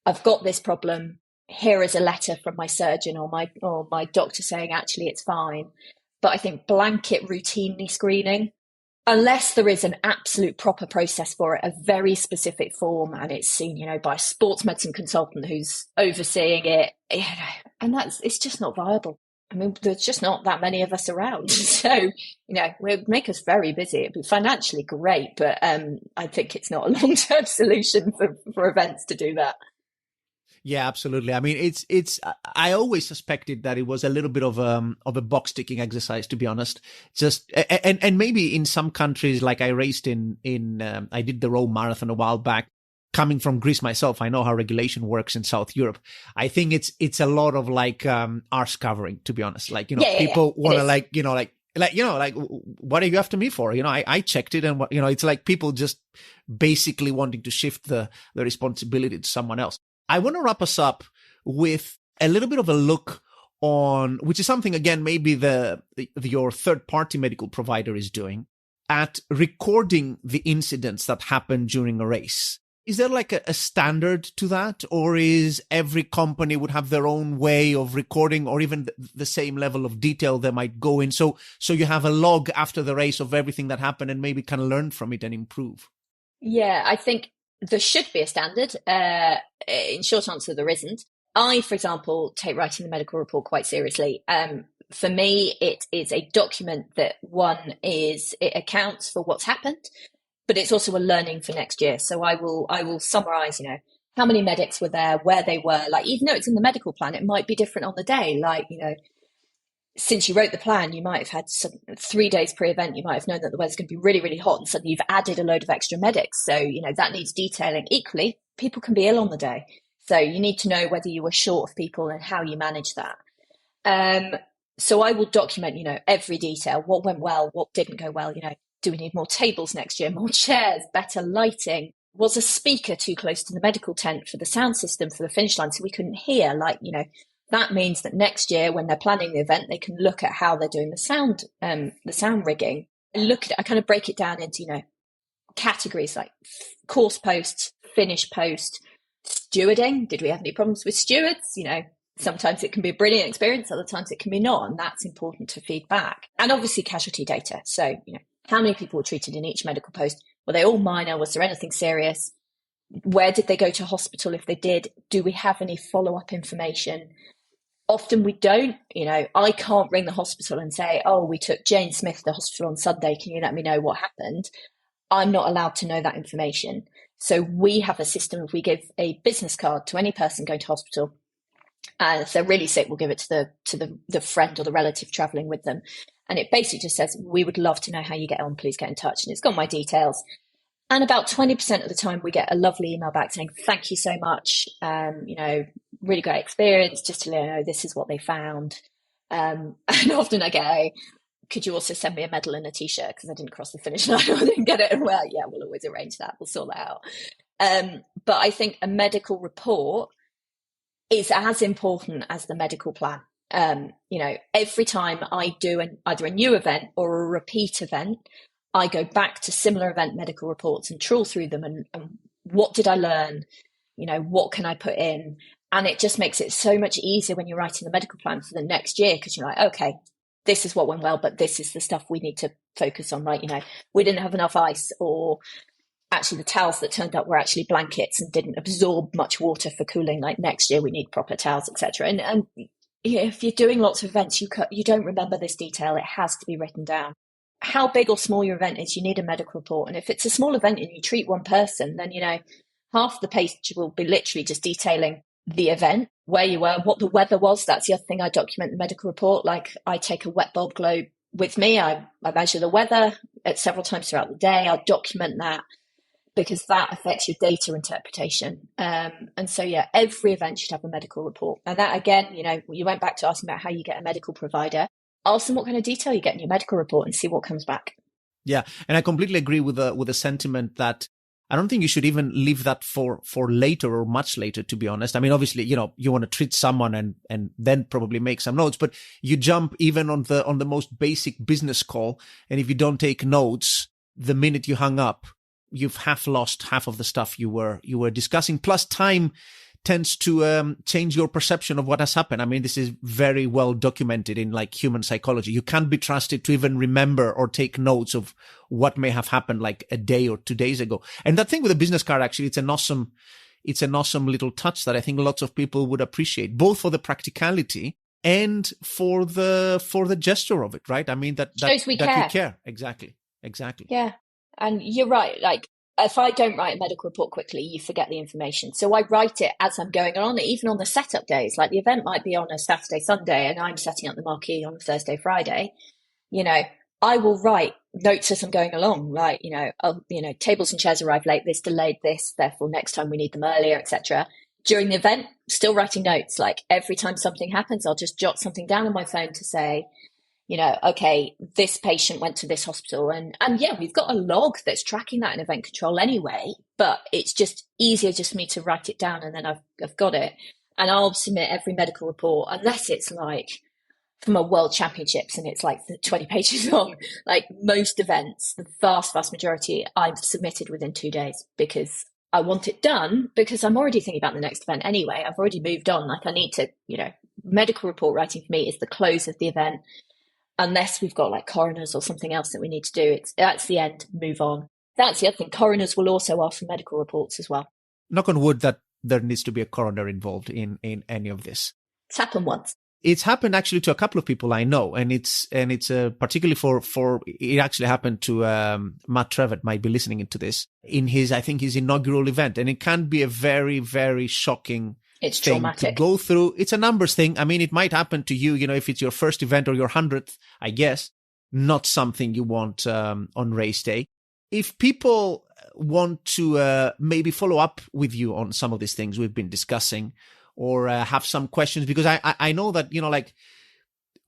B: I've got this problem. Here is a letter from my surgeon or my doctor saying, actually, it's fine. But I think blanket routinely screening, unless there is an absolute proper process for it, a very specific form, and it's seen, by a sports medicine consultant who's overseeing it, and it's just not viable. I mean, there's just not that many of us around. So, it would make us very busy. It'd be financially great, but I think it's not a long-term solution for events to do that.
A: Yeah, absolutely. I mean, I always suspected that it was a little bit of a box ticking exercise, to be honest. Just, and maybe in some countries, like I raced I did the Rome Marathon a while back. Coming from Greece myself, I know how regulation works in South Europe. I think it's a lot of like, arse covering, to be honest. Like, people want to like, what are you after me for? I checked it and it's like people just basically wanting to shift the responsibility to someone else. I want to wrap us up with a little bit of a look on, which is something, again, maybe your third-party medical provider is doing, at recording the incidents that happen during a race. Is there like a standard to that, or is every company would have their own way of recording, or even the same level of detail they might go in? So you have a log after the race of everything that happened and maybe kind of learn from it and improve.
B: Yeah, I think there should be a standard. In short answer, there isn't. I, for example, take writing the medical report quite seriously. For me, it is a document that it accounts for what's happened, but it's also a learning for next year. So I will summarize, how many medics were there, where they were. Like, even though it's in the medical plan, it might be different on the day. Like, since you wrote the plan, you might have had 3 days pre-event, you might have known that the weather's going to be really, really hot, and suddenly you've added a load of extra medics. So, that needs detailing. Equally, people can be ill on the day. So you need to know whether you were short of people and how you manage that. So I will document, every detail, what went well, what didn't go well. Do we need more tables next year, more chairs, better lighting? Was a speaker too close to the medical tent for the sound system for the finish line so we couldn't hear? That means that next year, when they're planning the event, they can look at how they're doing the sound rigging. I kind of break it down into, categories like course post, finish post, stewarding. Did we have any problems with stewards? Sometimes it can be a brilliant experience, other times it can be not, and that's important to feed back. And obviously casualty data. So, how many people were treated in each medical post? Were they all minor? Was there anything serious? Where did they go to hospital if they did? Do we have any follow-up information? Often we don't. I can't ring the hospital and say, oh, we took Jane Smith to the hospital on Sunday. Can you let me know what happened? I'm not allowed to know that information. So we have a system. If we give a business card to any person going to hospital, and if they're really sick, we'll give it to the friend or the relative traveling with them. And it basically just says, we would love to know how you get on. Please get in touch. And it's got my details. And about 20% of the time, we get a lovely email back saying, thank you so much. Really great experience. Just to let you know, this is what they found. And often I get could you also send me a medal and a t-shirt because I didn't cross the finish line or I didn't get it? And well, yeah, we'll always arrange that. We'll sort that out. But I think a medical report is as important as the medical plan. Every time I do either a new event or a repeat event, I go back to similar event medical reports and trawl through them and what did I learn? What can I put in? And it just makes it so much easier when you're writing the medical plan for the next year because you're like, okay, this is what went well, but this is the stuff we need to focus on, right? We didn't have enough ice, or actually the towels that turned up were actually blankets and didn't absorb much water for cooling. Like next year we need proper towels, etc. And if you're doing lots of events, you don't remember this detail. It has to be written down. How big or small your event is, you need a medical report. And if it's a small event and you treat one person, then, half the page will be literally just detailing the event, where you were, what the weather was. That's the other thing I document in the medical report. Like I take a wet bulb globe with me. I measure the weather at several times throughout the day. I document that because that affects your data interpretation. And so, yeah, every event should have a medical report. And that, again, you went back to asking about how you get a medical provider. ask them what kind of detail you get in your medical report and see what comes back.
A: Yeah. And I completely agree with the sentiment that I don't think you should even leave that for later or much later, to be honest. I mean, obviously, you want to treat someone and then probably make some notes, but you jump even on the most basic business call. And if you don't take notes, the minute you hung up, you've lost half of the stuff you were discussing. Plus, time tends to change your perception of what has happened. I mean, this is very well documented in like human psychology. You can't be trusted to even remember or take notes of what may have happened like a day or 2 days ago. And that thing with a business card, actually, it's an awesome little touch that I think lots of people would appreciate, both for the practicality and for the gesture of it, right? I mean, that
B: shows we care.
A: Exactly.
B: Yeah. And you're right. Like, if I don't write a medical report quickly, you forget the information. So I write it as I'm going on, even on the setup days. Like the event might be on a Saturday, Sunday, and I'm setting up the marquee on a Thursday, Friday. I will write notes as I'm going along. Like, tables and chairs arrived late. This delayed this. Therefore, next time we need them earlier, etc. During the event, still writing notes. Like every time something happens, I'll just jot something down on my phone to say, okay, this patient went to this hospital and yeah, we've got a log that's tracking that in event control anyway, but it's just easier just for me to write it down and then I've got it. And I'll submit every medical report, unless it's like from a world championships and it's like 20 pages long. Like most events, the vast majority I've submitted within 2 days because I want it done because I'm already thinking about the next event anyway. I've already moved on. Like I need to, medical report writing for me is the close of the event. Unless we've got like coroners or something else that we need to do, that's the end, move on. That's the other thing. Coroners will also ask for medical reports as well.
A: Knock on wood that there needs to be a coroner involved in any of this.
B: It's happened once.
A: It's happened actually to a couple of people I know, and it's particularly for it actually happened to Matt Trevitt might be listening into this in his inaugural event, and it can be a very, very shocking.
B: It's traumatic
A: to go through. It's a numbers thing. I mean, it might happen to you, if it's your first event or your 100th, I guess, not something you want on race day. If people want to maybe follow up with you on some of these things we've been discussing or have some questions, because I know that,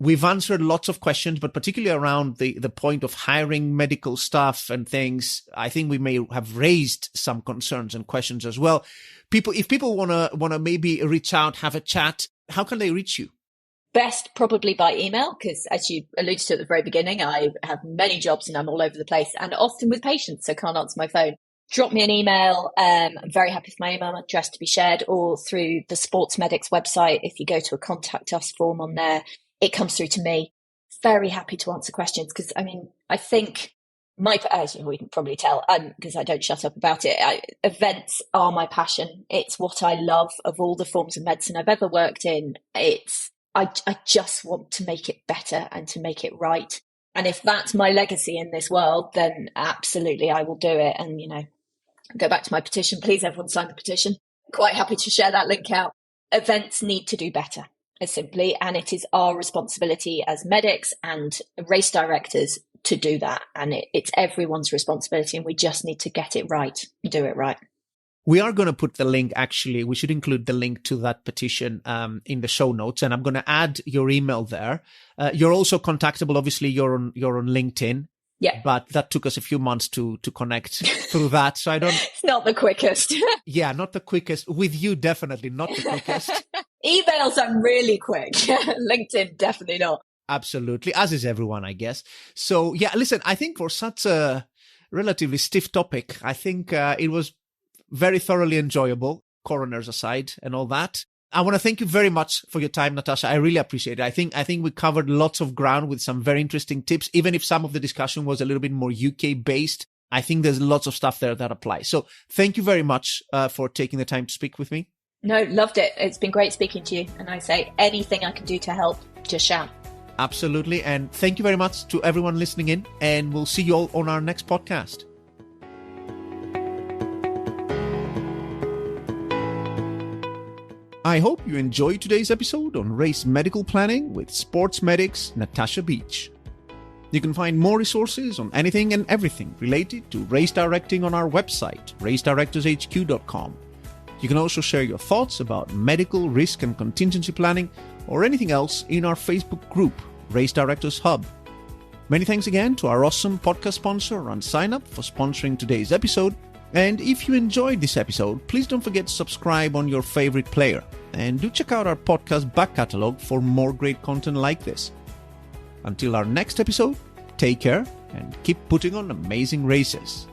A: we've answered lots of questions, but particularly around the point of hiring medical staff and things, I think we may have raised some concerns and questions as well. If people wanna maybe reach out, have a chat, how can they reach you?
B: Best probably by email, because as you alluded to at the very beginning, I have many jobs and I'm all over the place and often with patients, so can't answer my phone. Drop me an email. I'm very happy for my email address to be shared, or through the SportsMedics website. If you go to a contact us form on there, it comes through to me. Very happy to answer questions because, I think as you can probably tell, because I don't shut up about it, events are my passion. It's what I love of all the forms of medicine I've ever worked in. I just want to make it better and to make it right. And if that's my legacy in this world, then absolutely I will do it. And, go back to my petition. Please, everyone sign the petition. Quite happy to share that link out. Events need to do better. Simply, and it is our responsibility as medics and race directors to do that, and it's everyone's responsibility, and we just need to get it right, do it right.
A: We are going to put the link, actually, we should include the link to that petition in the show notes, and I'm going to add your email there. You're also contactable, obviously you're on LinkedIn.
B: Yeah.
A: But that took us a few months to connect through that. So I don't.
B: It's not the quickest.
A: Yeah, not the quickest. With you, definitely not the quickest.
B: Emails, I'm really quick. LinkedIn, definitely not.
A: Absolutely. As is everyone, I guess. So yeah, listen, I think for such a relatively stiff topic, I think it was very thoroughly enjoyable, coroners aside and all that. I want to thank you very much for your time, Natasha. I really appreciate it. I think we covered lots of ground with some very interesting tips. Even if some of the discussion was a little bit more UK based, I think there's lots of stuff there that applies. So thank you very much for taking the time to speak with me.
B: No, loved it. It's been great speaking to you. And I say anything I can do to help, just shout.
A: Absolutely. And thank you very much to everyone listening in. And we'll see you all on our next podcast. I hope you enjoyed today's episode on race medical planning with SportsMedics Natasha Beach. You can find more resources on anything and everything related to race directing on our website, racedirectorshq.com. You can also share your thoughts about medical risk and contingency planning or anything else in our Facebook group, Race Directors Hub. Many thanks again to our awesome podcast sponsor, RunSignup, for sponsoring today's episode. And if you enjoyed this episode, please don't forget to subscribe on your favorite player. And do check out our podcast back catalog for more great content like this. Until our next episode, take care and keep putting on amazing races.